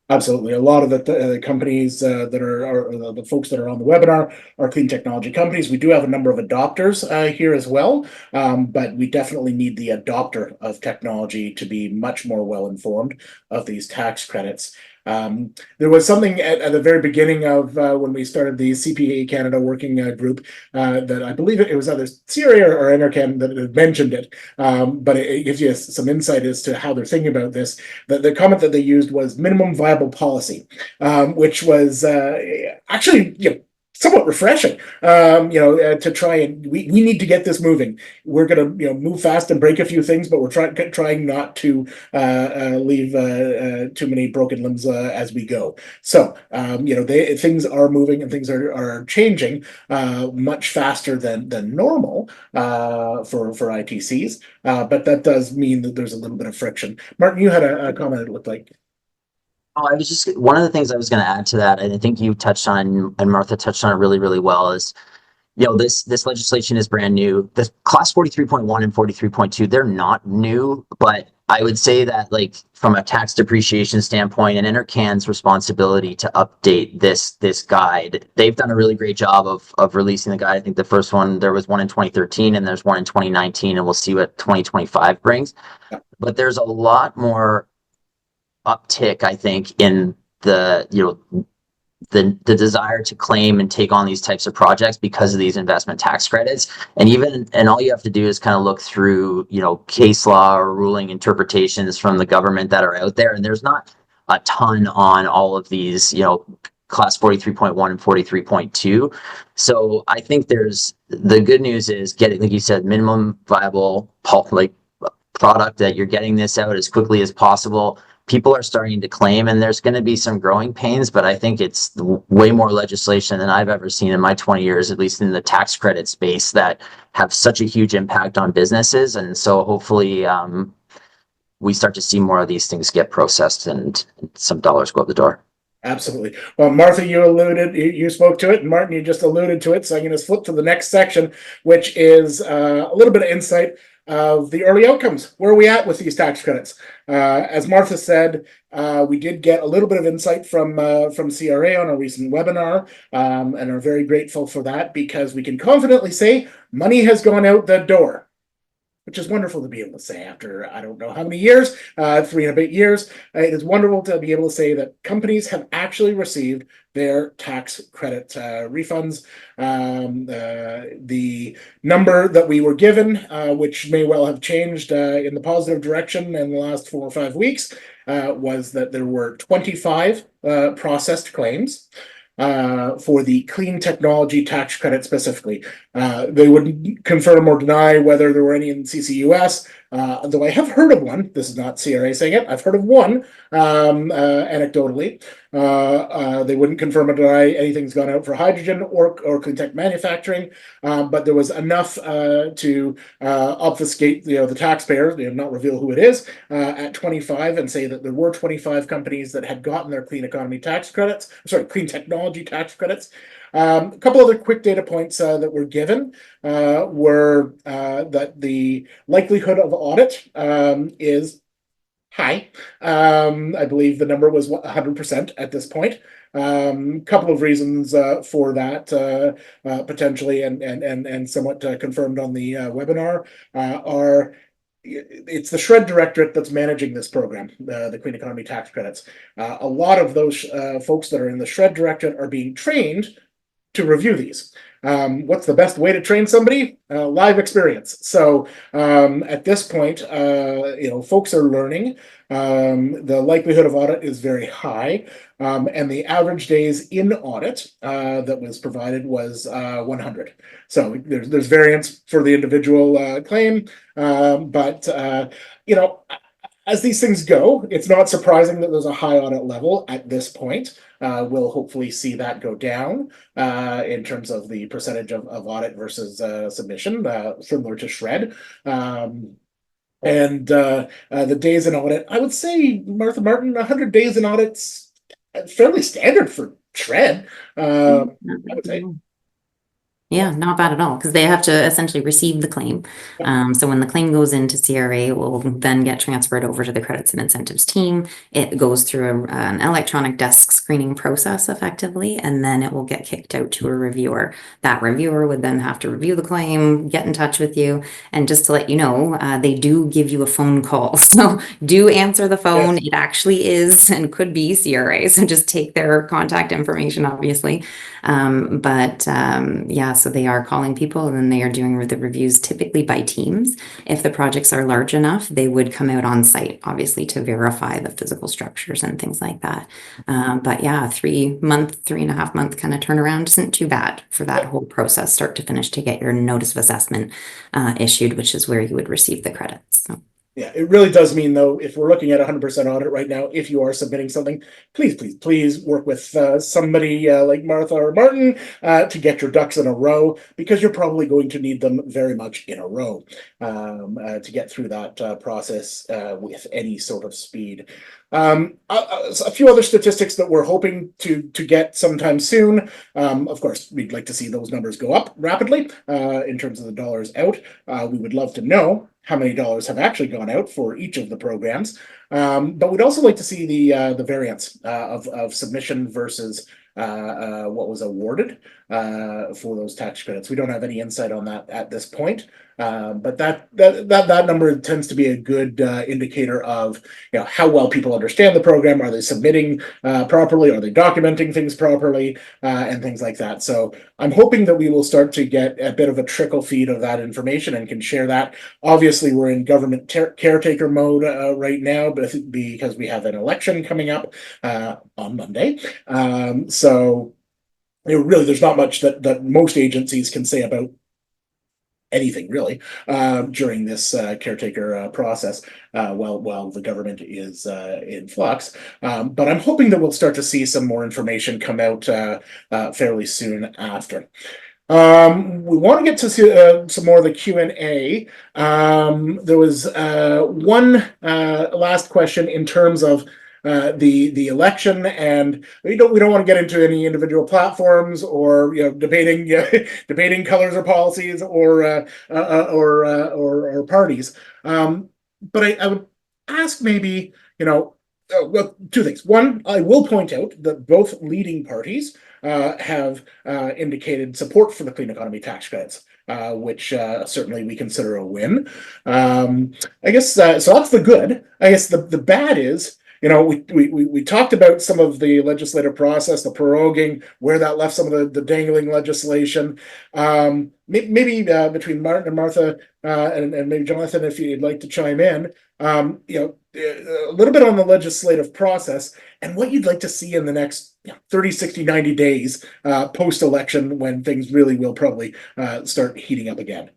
Absolutely. A lot of the companies that are the folks that are on the webinar are clean technology companies. We do have a number of adopters here as well, but we definitely need the adopter of technology to be much more well informed of these tax credits. There was something at the very beginning of when we started the CPA Canada working group that I believe it was either CRA or NRCan that had mentioned it, but it gives you some insight as to how they're thinking about this. The comment that they used was minimum viable policy, which was actually, you know, somewhat refreshing, to try and we need to get this moving. We're going to move fast and break a few things, but we're trying not to leave too many broken limbs as we go. So things are moving and things are changing much faster than normal for ITCs, but that does mean that there's a little bit of friction. Martin, you had a comment, it looked like. Oh, I was just, one of the things I was going to add to that, and I think you touched on, and Martha touched on it really, really well, is, this legislation is brand new. The class 43.1 and 43.2, they're not new, but I would say that, like, from a tax depreciation standpoint, and NRCan's responsibility to update this guide, they've done a really great job of releasing the guide. I think the first one, there was one in 2013 and there's one in 2019, and we'll see what 2025 brings. But there's a lot more uptick, I think, in the desire to claim and take on these types of projects because of these investment tax credits. And all you have to do is kind of look through, case law or ruling interpretations from the government that are out there. And there's not a ton on all of these, class 43.1 and 43.2. So I think the good news is getting, like you said, minimum viable product, that you're getting this out as quickly as possible. People are starting to claim, and there's going to be some growing pains, but I think it's way more legislation than I've ever seen in my 20 years, at least in the tax credit space, that have such a huge impact on businesses. And so hopefully we start to see more of these things get processed and some dollars go out the door. Absolutely. Well, Martha, you spoke to it, and Martin, you just alluded to it. So I'm going to flip to the next section, which is a little bit of insight of the early outcomes. Where are we at with these tax credits? As Martha said, we did get a little bit of insight from CRA on a recent webinar, and are very grateful for that, because we can confidently say money has gone out the door. which is wonderful to be able to say after I don't know how many years, 3.5 years. It is wonderful to be able to say that companies have actually received their tax credit refunds. The number that we were given, which may well have changed in the positive direction in the last 4 or 5 weeks, was that there were 25 processed claims for the clean technology tax credit specifically. They wouldn't confirm or deny whether there were any in CCUS, though I have heard of one. This is not CRA saying it. I've heard of one anecdotally. They wouldn't confirm or deny anything's gone out for hydrogen or clean tech manufacturing, but there was enough to obfuscate the taxpayer, not reveal who it is, at 25 and say that there were 25 companies that had gotten their clean economy tax credits, clean technology tax credits. A couple other quick data points that were given were that the likelihood of audit is high. I believe the number was 100% at this point. Couple of reasons for that potentially and somewhat confirmed on the webinar are it's the SHRED directorate that's managing this program, the Clean Economy Tax Credits. A lot of those folks that are in the SHRED directorate are being trained to review these. What's the best way to train somebody? Live experience. So at this point, folks are learning. The likelihood of audit is very high, and the average days in audit that was provided was 100. So there's variance for the individual claim, but as these things go, it's not surprising that there's a high audit level at this point. We'll hopefully see that go down in terms of the percentage of audit versus submission, similar to SHRED. And the days in audit, I would say, Martha Martin, 100 days in audit's fairly standard for SHRED, I would say. Yeah, not bad at all, because they have to essentially receive the claim. So when the claim goes into CRA, it will then get transferred over to the credits and incentives team. It goes through an electronic desk screening process effectively, and then it will get kicked out to a reviewer. That reviewer would then have to review the claim, get in touch with you. And just to let you know, they do give you a phone call. So do answer the phone. Yes. It actually is and could be CRA. So just take their contact information, obviously. So they are calling people and then they are doing the reviews typically by teams. If the projects are large enough, they would come out on site, obviously, to verify the physical structures and things like that. But yeah, 3.5 month kind of turnaround isn't too bad for that whole process, start to finish, to get your notice of assessment issued, which is where you would receive the credits. So. Yeah, it really does mean, though, if we're looking at 100% audit right now, if you are submitting something, please work with somebody like Martha or Martin to get your ducks in a row, because you're probably going to need them very much in a row to get through that process with any sort of speed. A few other statistics that we're hoping to get sometime soon. Of course, we'd like to see those numbers go up rapidly in terms of the dollars out. We would love to know how many dollars have actually gone out for each of the programs. But we'd also like to see the variance of submission versus what was awarded for those tax credits. We don't have any insight on that at this point. But that number tends to be a good indicator of how well people understand the program. Are they submitting properly? Are they documenting things properly? And things like that. So I'm hoping that we will start to get a bit of a trickle feed of that information and can share that. Obviously, we're in government caretaker mode right now, but because we have an election coming up on Monday. So really, there's not much that most agencies can say about anything really during this caretaker process while the government is in flux. But I'm hoping that we'll start to see some more information come out fairly soon after. We want to get to some more of the Q&A. There was one last question in terms of the election, and we don't want to get into any individual platforms or debating colors or policies or parties. But I would ask maybe well, two things. One, I will point out that both leading parties have indicated support for the clean economy tax credits. which certainly we consider a win. I guess so that's the good. I guess the bad is, we talked about some of the legislative process, the proroguing, where that left some of the dangling legislation. Maybe between Martin and Martha and maybe Jonathan, if you'd like to chime in, a little bit on the legislative process and what you'd like to see in the next 30, 60, 90 days post-election, when things really will probably start heating up again.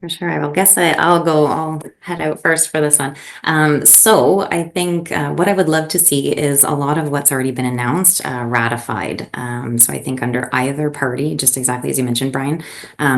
For sure. I will guess I'll head out first for this one. So I think what I would love to see is a lot of what's already been announced ratified. So I think under either party, just exactly as you mentioned, Brian,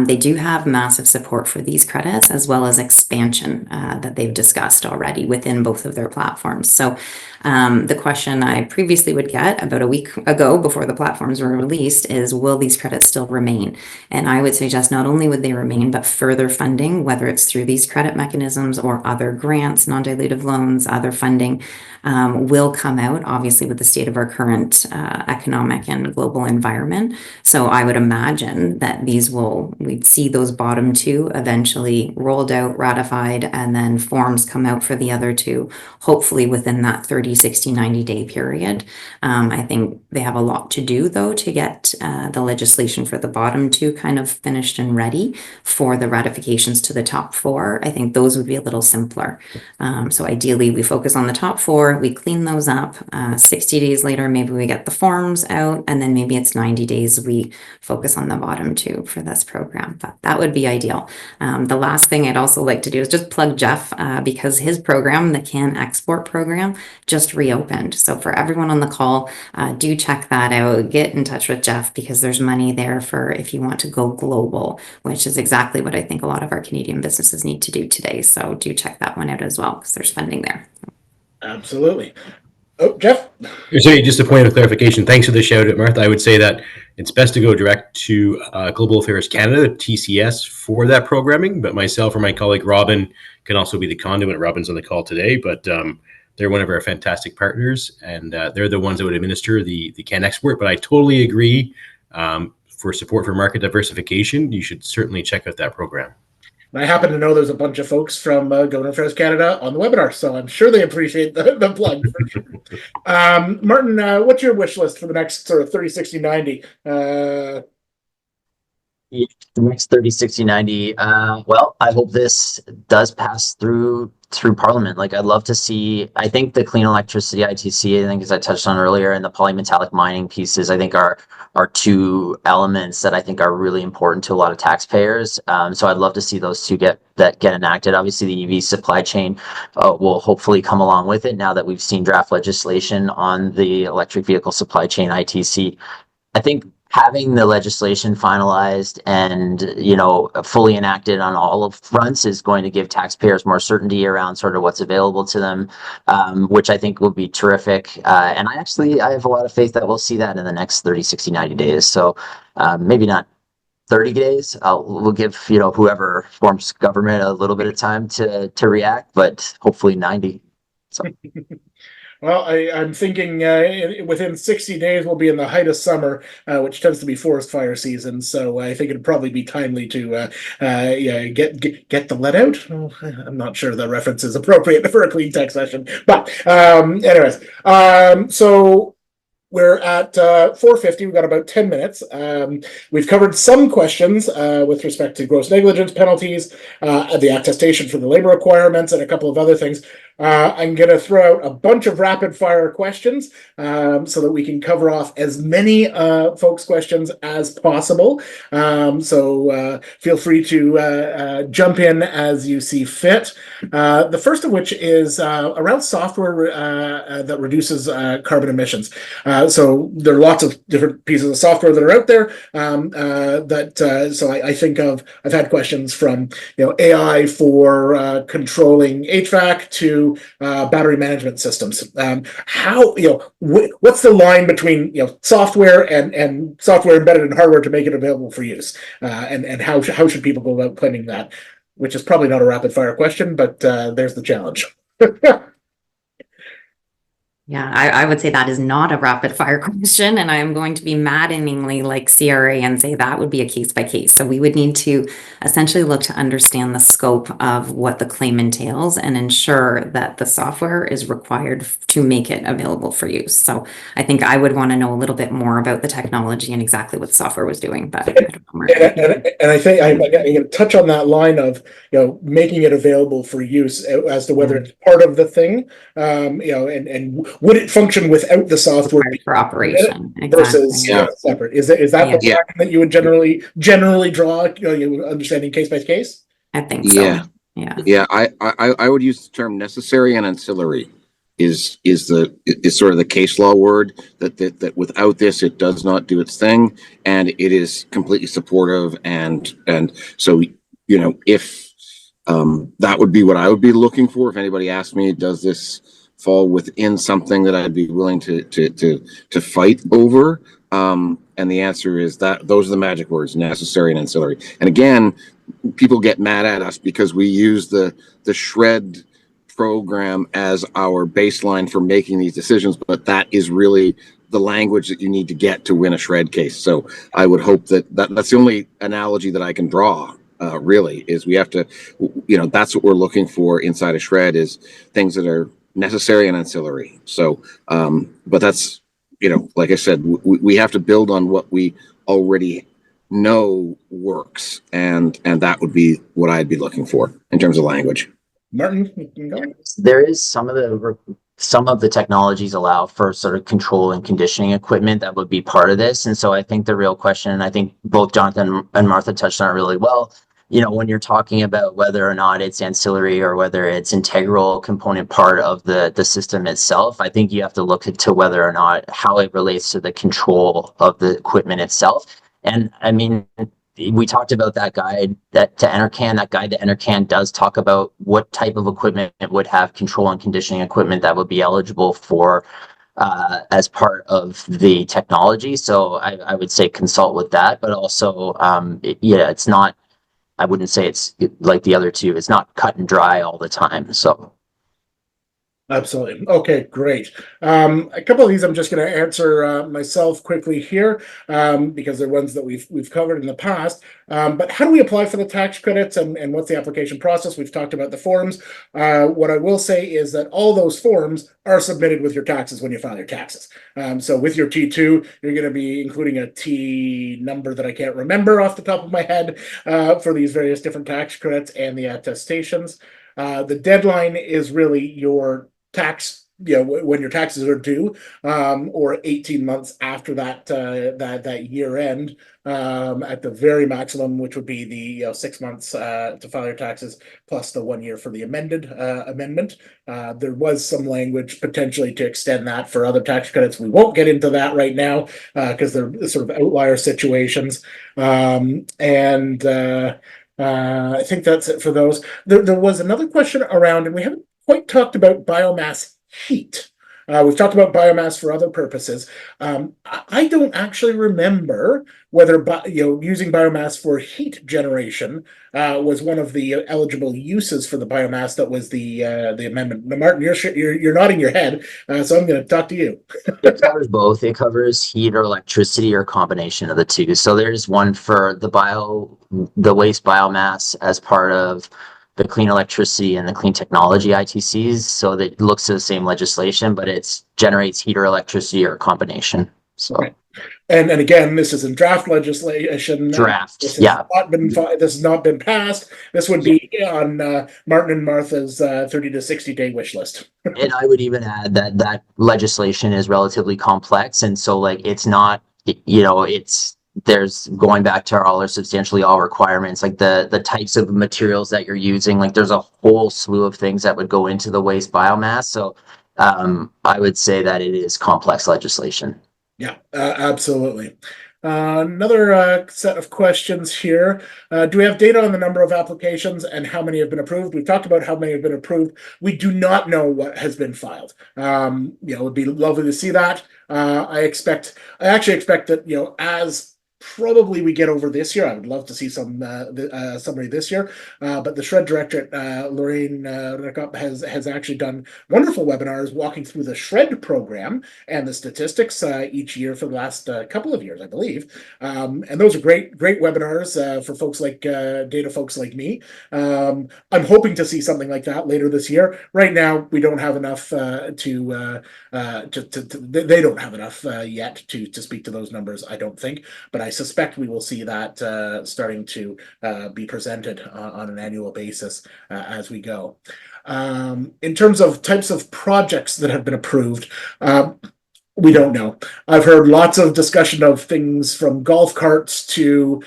they do have massive support for these credits, as well as expansion that they've discussed already within both of their platforms. So the question I previously would get about a week ago before the platforms were released is, will these credits still remain? And I would suggest not only would they remain, but further funding, whether it's through these credit mechanisms or other grants, non-dilutive loans, other funding, will come out, obviously, with the state of our current economic and global environment. So I would imagine that we'd see those bottom two eventually rolled out, ratified, and then forms come out for the other two, hopefully within that 30, 60, 90-day period. I think they have a lot to do, though, to get the legislation for the bottom two kind of finished and ready for the ratifications to the top four. I think those would be a little simpler. So ideally, we focus on the top four, we clean those up. 60 days later, maybe we get the forms out, and then maybe it's 90 days we focus on the bottom two for this program. But that would be ideal. The last thing I'd also like to do is just plug Jeff, because his program, the Can Export program, just reopened. So for everyone on the call, do check that out. Get in touch with Jeff, because there's money there for if you want to go global, which is exactly what I think a lot of our Canadian businesses need to do today. So do check that one out as well, because there's funding there. Absolutely. Oh, Jeff? So just a point of clarification. Thanks for the shout out, Martha. I would say that it's best to go direct to Global Affairs Canada, TCS, for that programming. But myself or my colleague Robin can also be the conduit. Robin's on the call today, but they're one of our fantastic partners, and they're the ones that would administer the Can Export. But I totally agree. For support for market diversification, you should certainly check out that program. I happen to know there's a bunch of folks from Government Affairs Canada on the webinar, so I'm sure they appreciate the plug for sure. Martin, what's your wish list for the next sort of 30, 60, 90? The next 30, 60, 90. Well, I hope this does pass through Parliament. Like, I'd love to see, I think the clean electricity ITC, I think, as I touched on earlier, and the polymetallic mining pieces, I think are two elements that I think are really important to a lot of taxpayers. So I'd love to see those two get enacted. Obviously, the EV supply chain will hopefully come along with it, now that we've seen draft legislation on the electric vehicle supply chain ITC. I think having the legislation finalized and, fully enacted on all of fronts is going to give taxpayers more certainty around sort of what's available to them, which I think will be terrific. And I have a lot of faith that we'll see that in the next 30, 60, 90 days. So maybe not 30 days. We'll give, whoever forms government a little bit of time to react, but hopefully 90. So. Well, I'm thinking within 60 days we'll be in the height of summer, which tends to be forest fire season. So I think it'd probably be timely to get the let out. Oh, I'm not sure the reference is appropriate for a CleanTech session, but anyways, so we're at 4:50. We've got about 10 minutes. We've covered some questions with respect to gross negligence penalties, the attestation for the labor requirements, and a couple of other things. I'm going to throw out a bunch of rapid fire questions so that we can cover off as many folks' questions as possible. So feel free to jump in as you see fit. The first of which is around software that reduces carbon emissions. So there are lots of different pieces of software that are out there so I think I've had questions from AI for controlling HVAC to battery management systems. How what's the line between software and software embedded in hardware to make it available for use, and how should people go about claiming that? Which is probably not a rapid fire question, but there's the challenge. Yeah, I would say that is not a rapid fire question, and I'm going to be maddeningly like CRA and say that would be a case by case. So we would need to essentially look to understand the scope of what the claim entails and ensure that the software is required to make it available for use. So I think I would want to know a little bit more about the technology and exactly what the software was doing. But I don't know, Mark. And I think I'm going to touch on that line of, making it available for use as to whether it's part of the thing, and would it function without the software Required for operation. versus Exactly. separate? Is that Yeah. the line that you would generally draw? You understanding case by case? I think so. Yeah. Yeah. I would use the term necessary and ancillary is sort of the case law word that without this it does not do its thing, and it is completely supportive, and so if that would be what I would be looking for if anybody asked me, does this fall within something that I'd be willing to fight over, and the answer is that those are the magic words: necessary and ancillary. And again, people get mad at us because we use the shred program as our baseline for making these decisions, but that is really the language that you need to get to win a shred case. So I would hope that's the only analogy that I can draw, really, is we have to, that's what we're looking for inside a shred, is things that are necessary and ancillary. So, but that's, like I said, we have to build on what we already know works, and that would be what I'd be looking for in terms of language. Martin, you can go. There is some of the technologies allow for sort of control and conditioning equipment that would be part of this. And so I think the real question, and I think both Jonathan and Martha touched on it really well, when you're talking about whether or not it's ancillary or whether it's integral component part of the system itself, I think you have to look into whether or not how it relates to the control of the equipment itself. And I mean, we talked about that guide to Enercan. That guide to Enercan does talk about what type of equipment would have control and conditioning equipment that would be eligible for as part of the technology. So I would say consult with that, but also, it's not, I wouldn't say it's like the other two. It's not cut and dry all the time. So. Absolutely. Okay, great. A couple of these I'm just going to answer myself quickly here, because they're ones that we've covered in the past. But how do we apply for the tax credits, and what's the application process? We've talked about the forms. What I will say is that all those forms are submitted with your taxes when you file your taxes. So with your T2, you're going to be including a T number that I can't remember off the top of my head for these various different tax credits and the attestations. The deadline is really your tax, when your taxes are due, or 18 months after that year end, at the very maximum, which would be the 6 months to file your taxes plus the 1 year for the amendment. There was some language potentially to extend that for other tax credits. We won't get into that right now because they're sort of outlier situations. I think that's it for those. There was another question around, and we haven't quite talked about biomass heat. We've talked about biomass for other purposes. I don't actually remember whether using biomass for heat generation was one of the eligible uses for the biomass that was the amendment. Now, Martin, you're nodding your head, so I'm going to talk to you. It covers both. It covers heat or electricity or a combination of the two. So there's one for the waste biomass as part of the clean electricity and the clean technology ITCs. So that looks at the same legislation, but it generates heat or electricity or a combination. So. Right. And again, this is in draft legislation. This has not been passed. This would be on Martin and Martha's 30 to 60 day wish list. And I would even add that legislation is relatively complex, and so it's not, there's going back to all or substantially all requirements, like the types of materials that you're using. There's a whole slew of things that would go into the waste biomass. So I would say that it is complex legislation. Yeah, absolutely. Another set of questions here. Do we have data on the number of applications and how many have been approved? We've talked about how many have been approved. We do not know what has been filed. It would be lovely to see that. I actually expect that, as probably we get over this year. I would love to see some summary this year. But the Shred Directorate, Lorraine Rickup, has actually done wonderful webinars walking through the Shred program and the statistics each year for the last couple of years, I believe. And those are great webinars for folks like data folks like me. I'm hoping to see something like that later this year. Right now, we don't have enough they don't have enough yet to speak to those numbers, I don't think. But I suspect we will see that starting to be presented on an annual basis as we go. In terms of types of projects that have been approved, we don't know. I've heard lots of discussion of things from golf carts to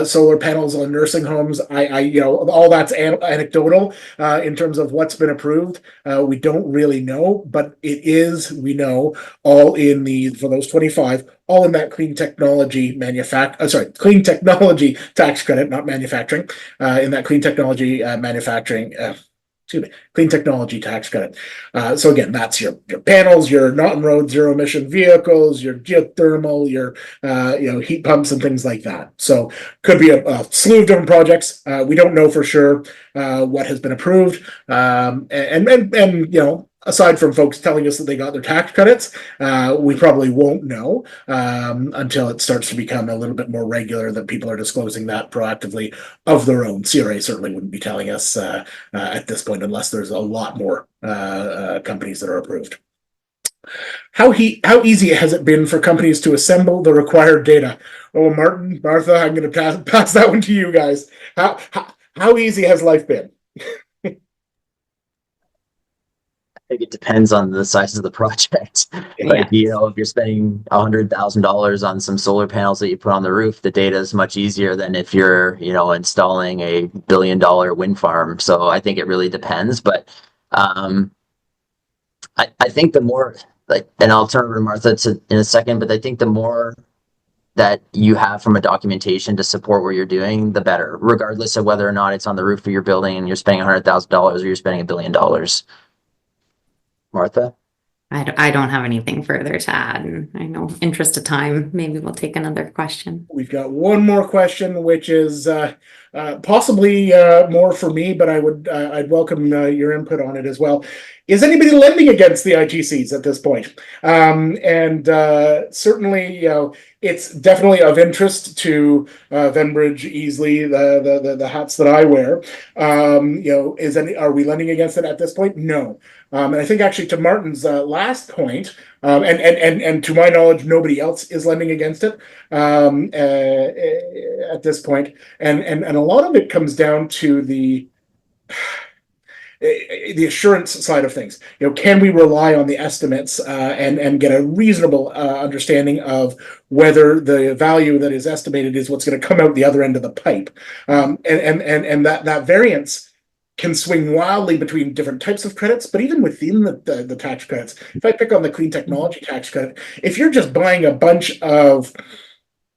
solar panels on nursing homes. All that's anecdotal in terms of what's been approved. We don't really know, but it is, we know, all in for those 25, all in that clean technology clean technology tax credit, not manufacturing, in that clean technology manufacturing. Clean technology tax credit. So again, that's your panels, your not on road zero emission vehicles, your geothermal, your heat pumps and things like that. So could be a slew of different projects. We don't know for sure what has been approved. Aside from folks telling us that they got their tax credits, we probably won't know until it starts to become a little bit more regular that people are disclosing that proactively of their own. CRA certainly wouldn't be telling us at this point unless there's a lot more companies that are approved. How easy has it been for companies to assemble the required data? Oh, Martin, Martha, I'm going to pass that one to you guys. How easy has life been? I think it depends on the size of the project. Yeah. If you're spending $100,000 on some solar panels that you put on the roof, the data is much easier than if you're, installing a $1 billion wind farm. So I think it really depends. But I think the more, and I'll turn over to Martha in a second, but I think the more that you have from a documentation to support what you're doing, the better, regardless of whether or not it's on the roof of your building and you're spending $100,000 or you're spending $1 billion. Martha? I don't have anything further to add. And I know, interest of time, maybe we'll take another question. We've got one more question, which is possibly more for me, but I'd welcome your input on it as well. Is anybody lending against the ITCs at this point? Certainly, it's definitely of interest to Venbridge, Easley, the hats that I wear. Are we lending against it at this point? No. And I think actually to Martin's last point, and to my knowledge, nobody else is lending against it at this point. And a lot of it comes down to the assurance side of things. Can we rely on the estimates and get a reasonable understanding of whether the value that is estimated is what's going to come out the other end of the pipe, and that variance can swing wildly between different types of credits, but even within the tax credits. If I pick on the clean technology tax credit, if you're just buying a bunch of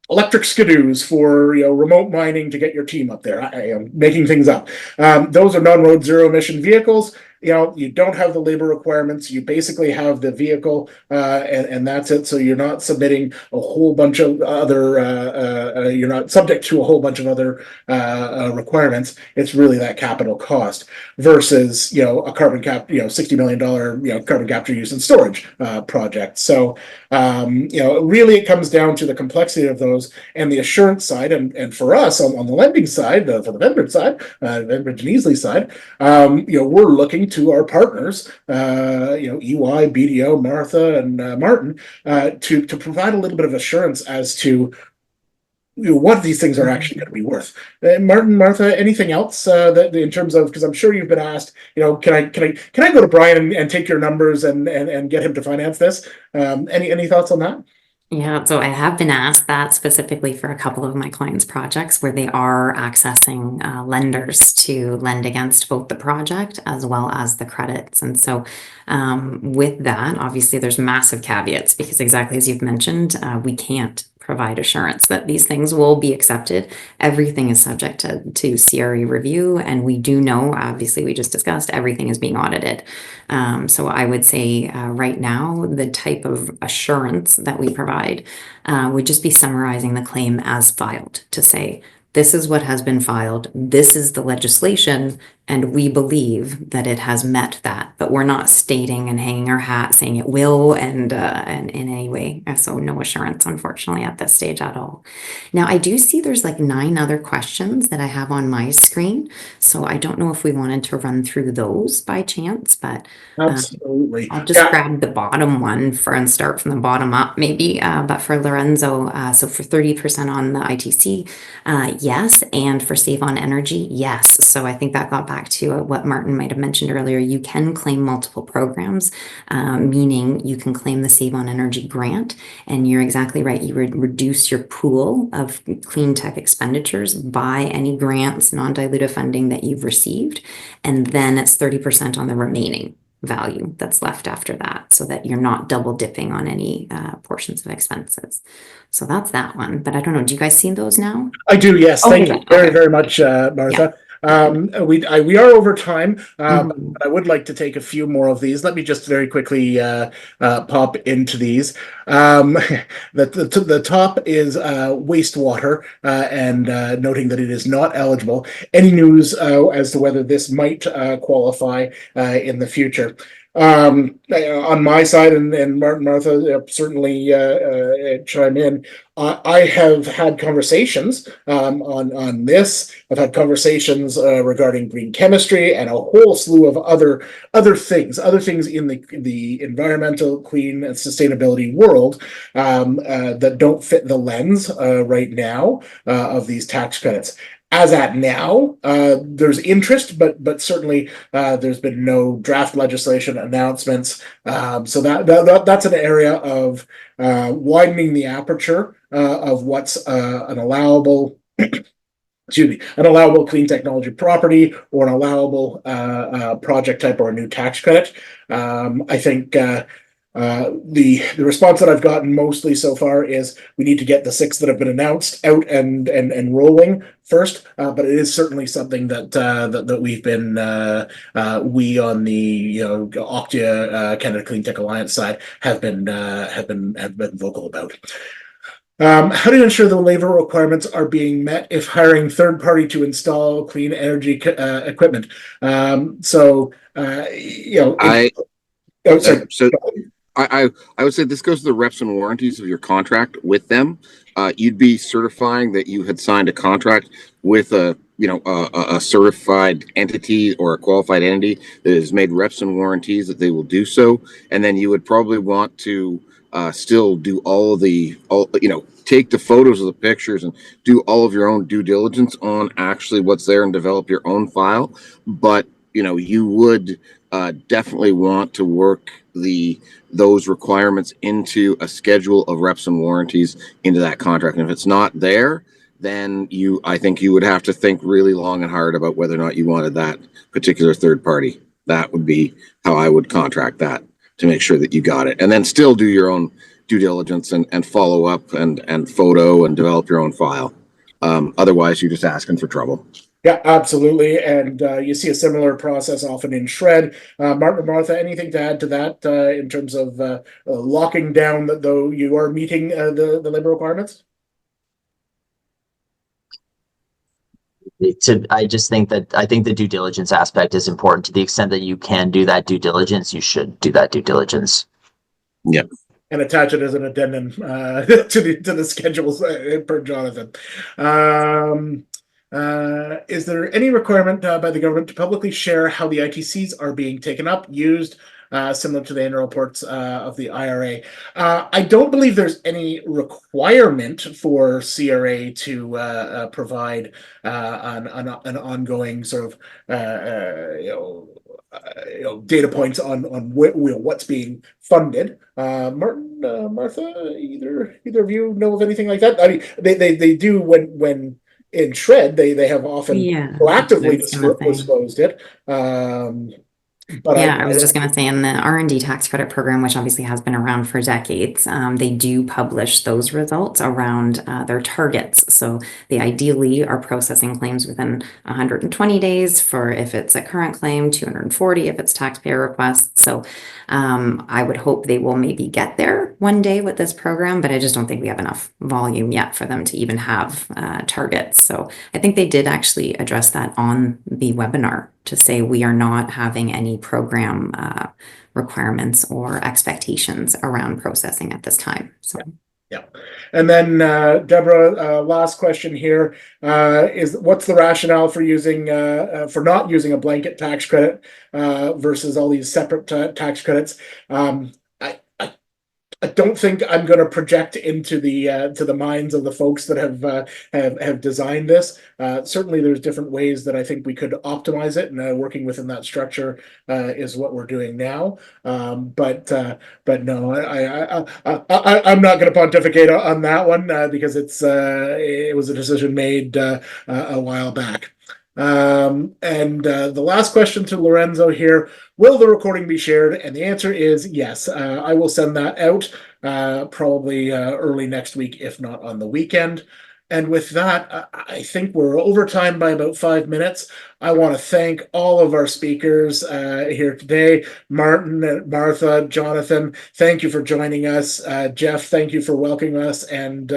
electric skidoos for remote mining to get your team up there, I am making things up. Those are non-road zero emission vehicles. You don't have the labor requirements. You basically have the vehicle, and that's it. So you're not submitting a whole bunch of other. You're not subject to a whole bunch of other requirements. It's really that capital cost versus a carbon cap, $60 million carbon capture use and storage project. So really it comes down to the complexity of those and the assurance side. And for us on the lending side, for the Venbridge side, Venbridge and Easley side, we're looking to our partners, EY, BDO, Martha, and Martin, to provide a little bit of assurance as to what these things are actually going to be worth. Martin, Martha, anything else that in terms of, because I'm sure you've been asked, can I go to Brian and take your numbers and get him to finance this? Any thoughts on that? Yeah, so I have been asked that specifically for a couple of my clients' projects where they are accessing lenders to lend against both the project as well as the credits. And so with that, obviously there's massive caveats because exactly as you've mentioned, we can't provide assurance that these things will be accepted. Everything is subject to CRE review, and we do know, obviously, we just discussed, everything is being audited. So I would say right now, the type of assurance that we provide would just be summarizing the claim as filed to say, this is what has been filed, this is the legislation, and we believe that it has met that, but we're not stating and hanging our hat saying it will and in any way. So no assurance, unfortunately, at this stage at all. Now, I do see there's like 9 other questions that I have on my screen. So I don't know if we wanted to run through those by chance, but Absolutely. I'll just grab the bottom one and start from the bottom up maybe. But for Lorenzo, so for 30% on the ITC, yes. And for Save on Energy, yes. So I think that got back to what Martin might have mentioned earlier. You can claim multiple programs, meaning you can claim the Save on Energy grant. And you're exactly right. You would reduce your pool of clean tech expenditures by any grants, non-dilutive funding that you've received. And then it's 30% on the remaining value that's left after that, so that you're not double dipping on any portions of expenses. So that's that one. But I don't know, do you guys see those now? I do, yes. Thank you very, very much, Martha. We are over time, but I would like to take a few more of these. Let me just very quickly pop into these. The top is wastewater, and noting that it is not eligible. Any news as to whether this might qualify in the future? On my side, and Martha certainly chime in. I have had conversations on this. I've had conversations regarding green chemistry and a whole slew of other things in the environmental, clean, and sustainability world that don't fit the lens right now of these tax credits. As at now, there's interest, but certainly there's been no draft legislation announcements. So that's an area of widening the aperture of what's an allowable, an allowable clean technology property or an allowable project type or a new tax credit. I think the response that I've gotten mostly so far is we need to get the 6 that have been announced out and rolling first, but it is certainly something that we've been we on the Octia Canada Clean Tech Alliance side have been vocal about. How do you ensure the labor requirements are being met if hiring third party to install clean energy equipment? I would say this goes to the reps and warranties of your contract with them. You'd be certifying that you had signed a contract with a certified entity or a qualified entity that has made reps and warranties that they will do so, and then you would probably want to still do take the photos of the pictures and do all of your own due diligence on actually what's there and develop your own file. But you would definitely want to work those requirements into a schedule of reps and warranties into that contract. And if it's not there, then I think you would have to think really long and hard about whether or not you wanted that particular third party. That would be how I would contract that, to make sure that you got it, and then still do your own due diligence and follow up and photo and develop your own file. Otherwise, you're just asking for trouble. Yeah, absolutely. And you see a similar process often in Shred. Martha, anything to add to that in terms of locking down that though you are meeting the labor requirements? I think the due diligence aspect is important. To the extent that you can do that due diligence, you should do that due diligence. Yeah. And attach it as an addendum to the schedules per Jonathan. Is there any requirement by the government to publicly share how the ITCs are being taken up, used, similar to the annual reports of the IRA? I don't believe there's any requirement for CRA to provide an ongoing sort of data points on what's being funded. Martin, Martha, either of you know of anything like that? I mean, they do when in Shred they have often proactively disclosed it. But Yeah, I was just going to say in the R&D tax credit program, which obviously has been around for decades, they do publish those results around their targets. So they ideally are processing claims within 120 days for if it's a current claim, 240 if it's taxpayer requests. So I would hope they will maybe get there one day with this program, but I just don't think we have enough volume yet for them to even have targets. So I think they did actually address that on the webinar to say we are not having any program requirements or expectations around processing at this time. So. Yeah. And then Deborah, last question here is what's the rationale for using for not using a blanket tax credit versus all these separate tax credits? I don't think I'm going to project into the minds of the folks that have designed this. Certainly, there's different ways that I think we could optimize it, and working within that structure is what we're doing now. But no, I'm not going to pontificate on that one because it was a decision made a while back. And the last question to Lorenzo here, will the recording be shared? And the answer is yes. I will send that out probably early next week, if not on the weekend. And with that, I think we're over time by about 5 minutes. I want to thank all of our speakers here today. Martin, Martha, Jonathan, thank you for joining us. Jeff, thank you for welcoming us and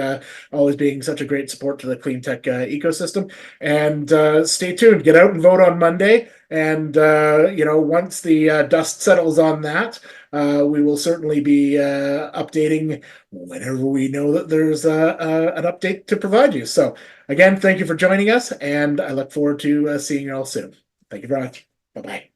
always being such a great support to the CleanTech ecosystem. And stay tuned. Get out and vote on Monday. And, once the dust settles on that, we will certainly be updating whenever we know that there's an update to provide you. So again, thank you for joining us, and I look forward to seeing you all soon. Thank you very much. Bye-bye.